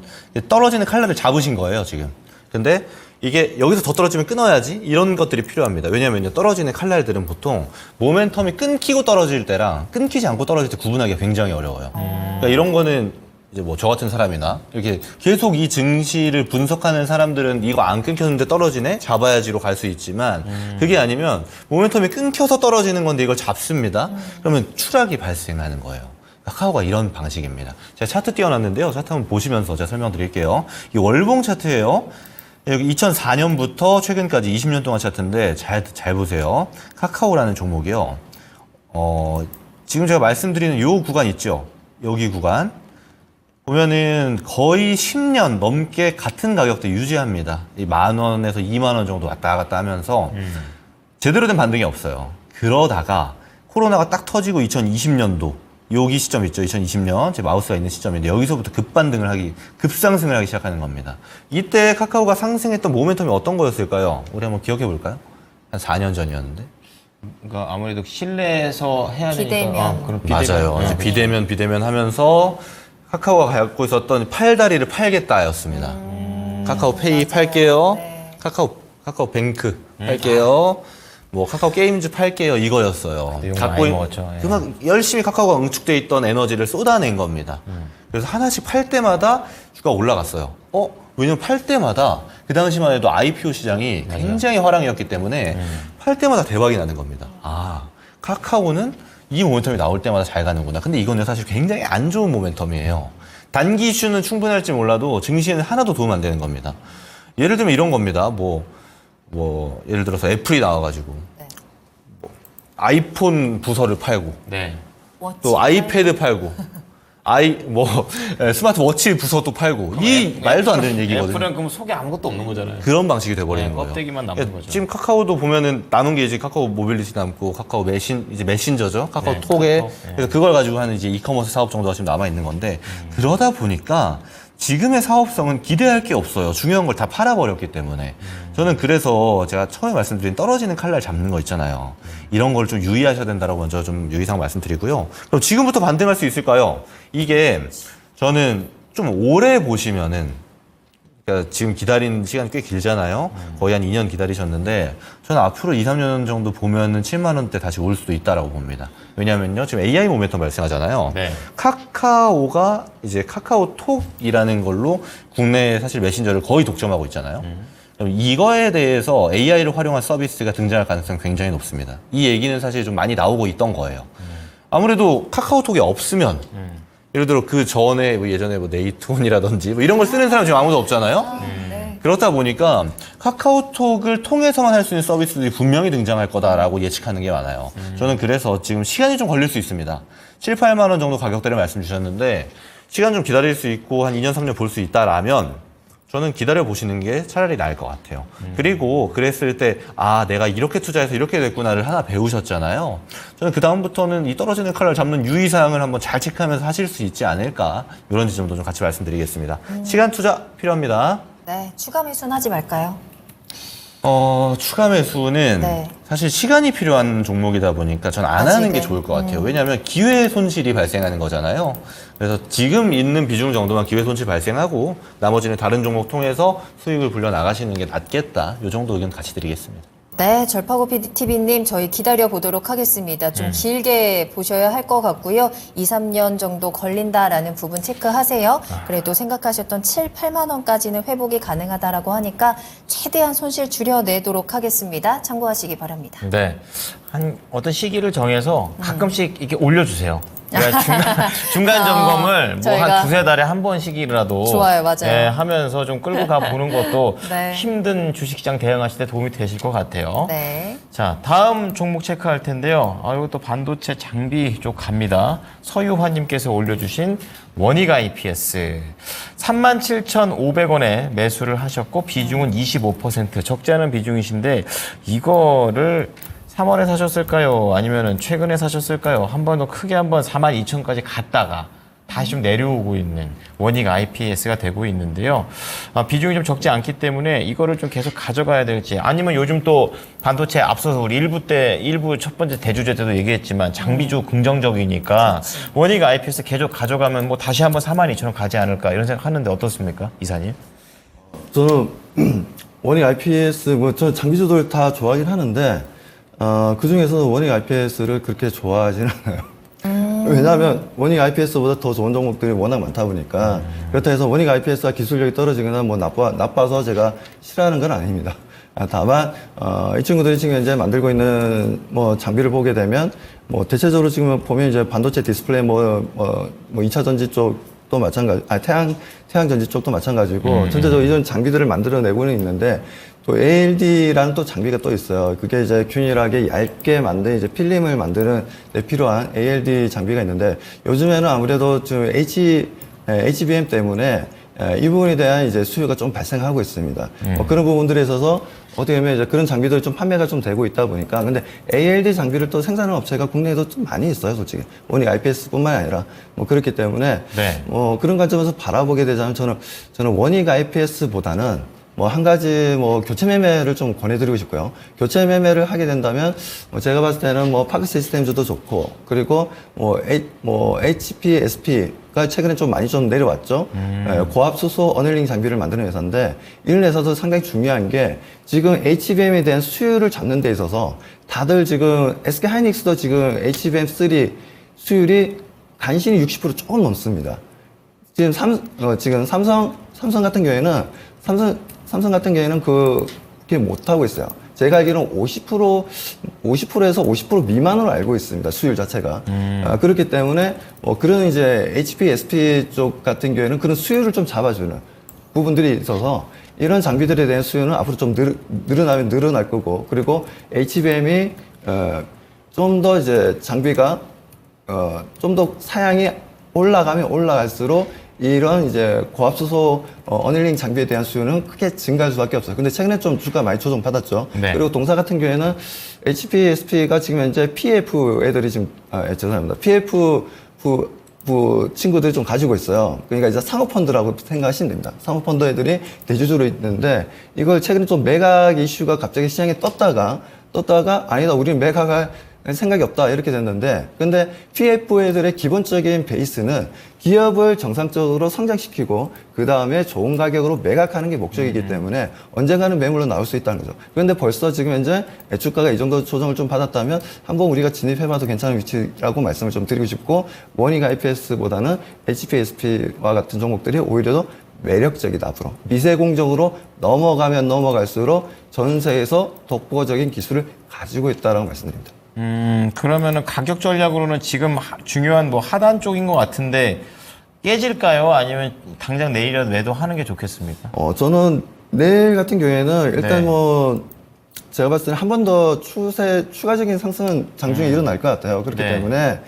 떨어지는 칼날을 잡으신 거예요, 지금. 근데 이게 여기서 더 떨어지면 끊어야지 이런 것들이 필요합니다. 왜냐하면 떨어지는 칼날들은 보통 모멘텀이 끊기고 떨어질 때랑 끊기지 않고 떨어질 때 구분하기가 굉장히 어려워요. 그러니까 이런 거는 이제 저 같은 사람이나 이렇게 계속 이 증시를 분석하는 사람들은 이거 안 끊겼는데 떨어지네? 잡아야지로 갈 수 있지만 그게 아니면 모멘텀이 끊겨서 떨어지는 건데 이걸 잡습니다. 그러면 추락이 발생하는 거예요. 카카오가 이런 방식입니다. 제가 차트 띄워놨는데요. 차트 한번 보시면서 제가 설명드릴게요. 이 월봉 차트예요. 여기 2004년부터 최근까지 20년 동안 차트인데 잘 보세요. 카카오라는 종목이요. 지금 제가 말씀드리는 요 구간 있죠. 여기 구간. 보면은 거의 10년 넘게 같은 가격대 유지합니다. 이 10,000원에서 20,000원 정도 왔다 갔다 하면서 제대로 된 반등이 없어요. 그러다가 코로나가 딱 터지고 2020년도 여기 시점 있죠. 2020년 제 마우스가 있는 시점인데 여기서부터 급상승을 하기 시작하는 겁니다. 이때 카카오가 상승했던 모멘텀이 어떤 거였을까요? 우리 한번 기억해 볼까요? 한 4년 전이었는데. 그러니까 아무래도 실내에서 해야 비대면. 되니까. 그럼 맞아요. 이제 비대면 하면서 카카오가 갖고 있었던 팔다리를 팔겠다였습니다. 카카오 페이 팔게요. 네. 카카오 뱅크 팔게요. 뭐 카카오 게임즈 팔게요. 이거였어요. 갖고 먹었죠. 예. 그만 열심히 카카오가 응축돼 있던 에너지를 쏟아낸 겁니다. 그래서 하나씩 팔 때마다 주가가 올라갔어요. 왜냐면 팔 때마다 그 당시만 해도 IPO 시장이 굉장히 화랑이었기 때문에 팔 때마다 대박이 나는 겁니다. 카카오는 이 모멘텀이 나올 때마다 잘 가는구나. 근데 이거는 사실 굉장히 안 좋은 모멘텀이에요. 단기 이슈는 충분할지 몰라도 증시에는 하나도 도움 안 되는 겁니다. 예를 들면 이런 겁니다. 뭐 예를 들어서 애플이 나와가지고 네. 뭐 아이폰 부서를 팔고 네. 또 아이패드 팔고 스마트워치 부서도 팔고 이 말도 안 되는 얘기거든요. 애플은 그럼 속에 아무것도 없는 거잖아요. 그런 방식이 돼버리는 네, 거예요. 껍데기만 남은 그러니까 거죠. 지금 카카오도 보면은 남은 게 이제 카카오 모빌리티 남고 카카오 이제 메신저죠. 카카오톡에 카카오, 네. 그래서 그걸 가지고 하는 이제 이커머스 사업 정도가 지금 남아 있는 건데 그러다 보니까 지금의 사업성은 기대할 게 없어요. 중요한 걸 다 팔아버렸기 때문에. 저는 그래서 제가 처음에 말씀드린 떨어지는 칼날 잡는 거 있잖아요. 이런 걸 좀 유의하셔야 된다고 먼저 좀 유의사항 말씀드리고요. 그럼 지금부터 반등할 수 있을까요? 이게 저는 좀 오래 보시면은 그러니까 지금 기다린 시간이 꽤 길잖아요. 거의 한 2년 기다리셨는데 저는 앞으로 2, 3년 정도 보면은 7만 원대 다시 올 수도 있다라고 봅니다. 왜냐면요. 지금 AI 모멘텀 발생하잖아요. 네. 카카오가 이제 카카오톡이라는 걸로 국내 사실 메신저를 거의 독점하고 있잖아요. 그럼 이거에 대해서 AI를 활용한 서비스가 등장할 가능성이 굉장히 높습니다. 이 얘기는 사실 좀 많이 나오고 있던 거예요. 아무래도 카카오톡이 없으면 예를 들어 그 전에 뭐 예전에 뭐 네이트온이라든지 뭐 이런 걸 쓰는 사람 지금 아무도 없잖아요. 네. 그렇다 보니까 카카오톡을 통해서만 할 수 있는 서비스들이 분명히 등장할 거다라고 예측하는 게 많아요. 저는 그래서 지금 시간이 좀 걸릴 수 있습니다. 7, 8만 원 정도 가격대를 말씀 주셨는데 시간 좀 기다릴 수 있고 한 2년, 3년 볼 수 있다라면 저는 기다려 보시는 게 차라리 나을 것 같아요. 그리고 그랬을 때, 아, 내가 이렇게 투자해서 이렇게 됐구나를 하나 배우셨잖아요. 저는 그다음부터는 이 떨어지는 칼을 잡는 유의사항을 한번 잘 체크하면서 하실 수 있지 않을까. 이런 지점도 좀 같이 말씀드리겠습니다. 시간 투자 필요합니다. 네, 추가 매수는 하지 말까요? 추가 매수는 네. 사실 시간이 필요한 종목이다 보니까 전 안 하는 게 아직은. 좋을 것 같아요. 왜냐하면 기회 손실이 발생하는 거잖아요. 그래서 지금 있는 비중 정도만 기회 손실 발생하고 나머지는 다른 종목 통해서 수익을 불려 나가시는 게 낫겠다. 이 정도 의견 같이 드리겠습니다. 네, 절파고 TV님 저희 기다려 보도록 하겠습니다. 좀 길게 보셔야 할 것 같고요. 2, 3년 정도 걸린다라는 부분 체크하세요. 그래도 생각하셨던 7, 8만 원까지는 회복이 가능하다라고 하니까 최대한 손실 줄여내도록 하겠습니다. 참고하시기 바랍니다. 네. 한 어떤 시기를 정해서 가끔씩 이렇게 올려주세요. 그러니까 중간 점검을 뭐 저희가 한 두세 달에 한 번씩이라도 좋아요, 맞아요. 예, 하면서 좀 끌고 가 보는 것도 네. 힘든 주식시장 대응하실 때 도움이 되실 것 같아요. 네. 자, 다음 종목 체크할 텐데요. 이것도 반도체 장비 쪽 갑니다. 서유화님께서 올려주신 원익 IPS 37,500원에 매수를 하셨고 비중은 25% 적지 않은 비중이신데 이거를 3월에 사셨을까요? 아니면 최근에 사셨을까요? 한 번 더 크게 한번 42,000까지 갔다가 다시 좀 내려오고 있는 원익 IPS가 되고 있는데요. 비중이 좀 적지 않기 때문에 이거를 좀 계속 가져가야 될지 아니면 요즘 또 반도체 앞서서 우리 일부 첫 번째 대주제 때도 얘기했지만 장비주 긍정적이니까 원익 IPS 계속 가져가면 뭐 다시 한번 42,000원 가지 않을까 이런 생각 하는데 어떻습니까? 이사님? 저는 원익 IPS 저는 장비주들 다 좋아하긴 하는데 그 중에서 원익 IPS를 그렇게 좋아하진 않아요. 왜냐하면 원익 IPS보다 더 좋은 종목들이 워낙 많다 보니까 그렇다 해서 원익 IPS가 기술력이 떨어지거나 뭐 나빠서 제가 싫어하는 건 아닙니다. 다만 이 친구들이 지금 이제 만들고 있는 뭐 장비를 보게 되면 뭐 대체적으로 지금 보면 이제 반도체 디스플레이 뭐 2차 전지 쪽도 마찬가지, 태양 전지 쪽도 마찬가지고 전체적으로 이런 장비들을 만들어내고는 있는데 또 ALD라는 또 장비가 또 있어요. 그게 이제 균일하게 얇게 만든 이제 필름을 만드는 데 필요한 ALD 장비가 있는데 요즘에는 아무래도 좀 HBM 때문에 이 부분에 대한 이제 수요가 좀 발생하고 있습니다. 그런 부분들에 있어서 어떻게 보면 이제 그런 장비들이 좀 판매가 좀 되고 있다 보니까 근데 ALD 장비를 또 생산하는 업체가 국내에도 좀 많이 있어요, 솔직히. 원익 IPS뿐만 아니라 뭐 그렇기 때문에 네. 그런 관점에서 바라보게 되자면 저는 원익 IPS보다는 뭐 한 가지 뭐 교체 매매를 좀 권해드리고 싶고요. 교체 매매를 하게 된다면 뭐 제가 봤을 때는 뭐 파크 시스템즈도 좋고 그리고 뭐 HPSP가 최근에 좀 많이 좀 내려왔죠. 고압 수소 어널링 장비를 만드는 회사인데 이런 회사도 상당히 중요한 게 지금 HBM에 대한 수요를 잡는 데 있어서 다들 지금 SK 하이닉스도 지금 HBM3 수율이 간신히 60% 조금 넘습니다. 지금 삼성 같은 경우에는 삼성 같은 경우에는 그게 못하고 있어요. 제가 알기로는 50%에서 50% 미만으로 알고 있습니다. 수율 자체가. 그렇기 때문에, 그런 이제 HP, SP 쪽 같은 경우에는 그런 수율을 좀 잡아주는 부분들이 있어서 이런 장비들에 대한 수요는 앞으로 좀 늘어나면 늘어날 거고, 그리고 HBM이 좀 더 이제 장비가 좀 더 사양이 올라가면 올라갈수록 이런 이제 고압수소 어닐링 장비에 대한 수요는 크게 증가할 수밖에 없어요. 근데 최근에 좀 주가 많이 조정받았죠. 네. 그리고 동사 같은 경우에는 HPSP가 지금 현재 PF 애들이 지금 죄송합니다. PF 친구들이 좀 가지고 있어요. 그러니까 이제 상업펀드라고 생각하시면 됩니다. 상업펀드 애들이 대주주로 있는데 이걸 최근에 좀 매각 이슈가 갑자기 시장에 떴다가 아니다, 우리는 매각할 생각이 없다 이렇게 됐는데, 근데 PF 애들의 기본적인 베이스는 기업을 정상적으로 성장시키고 그 다음에 좋은 가격으로 매각하는 게 목적이기 때문에 언젠가는 매물로 나올 수 있다는 거죠. 그런데 벌써 지금 현재 주가가 이 정도 조정을 좀 받았다면 한번 우리가 진입해봐도 괜찮은 위치라고 말씀을 좀 드리고 싶고, 원익 IPS보다는 HPSP와 같은 종목들이 오히려 더 매력적이다. 앞으로 미세공정으로 넘어가면 넘어갈수록 전세에서 독보적인 기술을 가지고 있다라고 말씀드립니다. 그러면은 가격 전략으로는 지금 중요한 뭐 하단 쪽인 것 같은데 깨질까요? 아니면 당장 내일이라도 매도하는 게 좋겠습니까? 저는 내일 같은 경우에는 일단 네. 뭐 제가 봤을 때는 한 번 더 추가적인 상승은 장중에 일어날 것 같아요. 그렇기 네. 때문에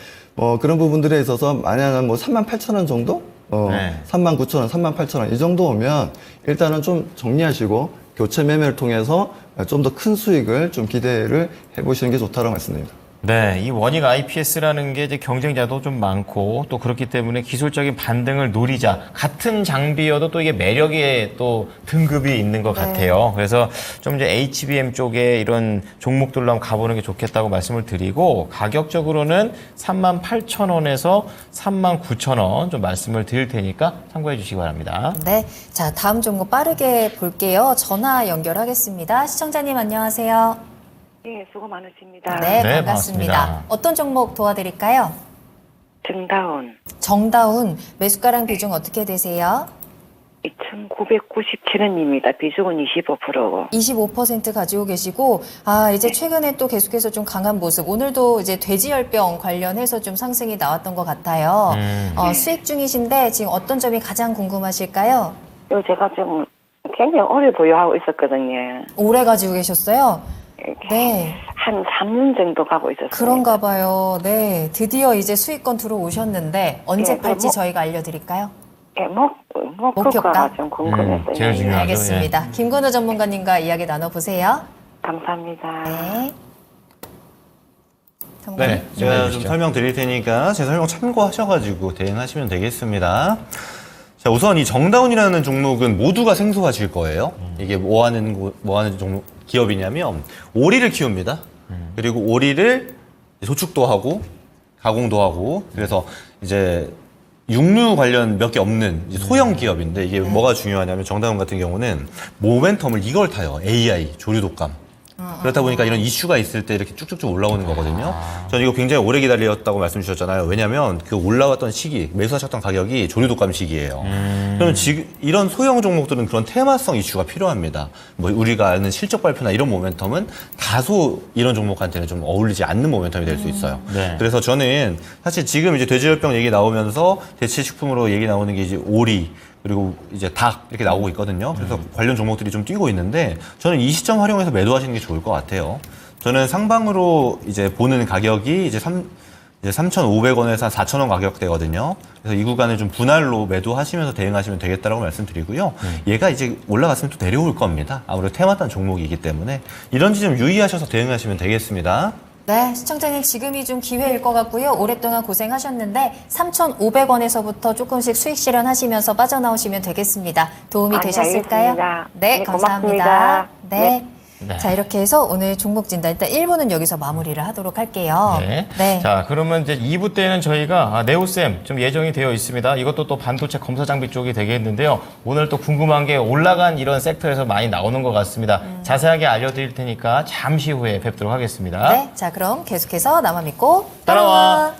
그런 부분들에 있어서 만약은 뭐 38,000원 정도? 네. 39,000원, 38,000원 이 정도 오면 일단은 좀 정리하시고 교체 매매를 통해서 좀 더 큰 수익을 좀 기대를 해보시는 게 좋다고 말씀드립니다. 네, 이 원익 IPS라는 게 이제 경쟁자도 좀 많고 또 그렇기 때문에 기술적인 반등을 노리자. 같은 장비여도 또 이게 매력의 또 등급이 있는 것 같아요. 그래서 좀 이제 HBM 쪽에 이런 종목들로 한번 가보는 게 좋겠다고 말씀을 드리고, 가격적으로는 38,000원에서 39,000원 좀 말씀을 드릴 테니까 참고해 주시기 바랍니다. 네. 자, 다음 종목 빠르게 볼게요. 전화 연결하겠습니다. 시청자님 안녕하세요. 네, 수고 많으십니다. 네, 네, 반갑습니다. 반갑습니다. 어떤 종목 도와드릴까요? 정다운 정다운 매수가랑 비중 어떻게 되세요? 2,997원입니다. 비중은 25%고. 25% 가지고 계시고, 이제 최근에 또 계속해서 좀 강한 모습. 오늘도 이제 돼지열병 관련해서 좀 상승이 나왔던 것 같아요. 수익 중이신데 지금 어떤 점이 가장 궁금하실까요? 요 제가 좀 굉장히 오래 보유하고 있었거든요. 오래 가지고 계셨어요? 네. 한 3년 정도 가고 있었어요. 그런가 봐요. 네. 드디어 이제 수익권 들어오셨는데 언제 네, 팔지 뭐- 저희가 알려드릴까요? 예, 목표가? 목표가 좀 궁금했어요. 제일 중요하죠. 알겠습니다. 김건우 전문가님과 이야기 나눠보세요. 감사합니다. 네. 전문가님. 네, 제가 좀 주시죠. 설명드릴 테니까 제 설명 참고하셔가지고 대응하시면 되겠습니다. 자, 우선 이 정다운이라는 종목은 모두가 생소하실 거예요. 이게 뭐 하는 종목, 기업이냐면 오리를 키웁니다. 그리고 오리를 소축도 하고 가공도 하고, 그래서 이제 육류 관련 몇 개 없는 이제 소형 기업인데, 이게 뭐가 중요하냐면 정다운 같은 경우는 모멘텀을 이걸 타요. AI, 조류 독감. 그렇다 보니까 이런 이슈가 있을 때 이렇게 쭉쭉쭉 올라오는 거거든요. 저는 이거 굉장히 오래 기다렸다고 말씀 주셨잖아요. 왜냐하면 그 올라왔던 시기, 매수하셨던 가격이 조류 독감 시기예요. 그러면 지금 이런 소형 종목들은 그런 테마성 이슈가 필요합니다. 뭐 우리가 아는 실적 발표나 이런 모멘텀은 다소 이런 종목한테는 좀 어울리지 않는 모멘텀이 될 수 있어요. 네. 그래서 저는 사실 지금 이제 돼지열병 얘기 나오면서 대체식품으로 얘기 나오는 게 이제 오리, 그리고 이제 닭 이렇게 나오고 있거든요. 그래서 관련 종목들이 좀 뛰고 있는데, 저는 이 시점 활용해서 매도하시는 게 좋을 것 같아요. 저는 상방으로 이제 보는 가격이 이제 3,500원에서 한 4,000원 가격대거든요. 그래서 이 구간을 좀 분할로 매도하시면서 대응하시면 되겠다라고 말씀드리고요. 얘가 이제 올라갔으면 또 내려올 겁니다. 아무래도 테마단 종목이기 때문에 이런 지점 유의하셔서 대응하시면 되겠습니다. 네, 시청자님 지금이 좀 기회일 것 같고요. 오랫동안 고생하셨는데 3,500원에서부터 조금씩 수익 실현하시면서 빠져나오시면 되겠습니다. 도움이 되셨을까요? 알겠습니다. 네, 네, 감사합니다. 고맙습니다. 네. 네. 자, 이렇게 해서 오늘 종목 진단 일단 1부는 여기서 마무리를 하도록 할게요. 네. 네. 자, 그러면 이제 2부 때는 저희가 네오셈 좀 예정이 되어 있습니다. 이것도 또 반도체 검사 장비 쪽이 되겠는데요. 오늘 또 궁금한 게 올라간 이런 섹터에서 많이 나오는 것 같습니다. 자세하게 알려드릴 테니까 잠시 후에 뵙도록 하겠습니다. 네. 자, 그럼 계속해서 나만 믿고 따라와.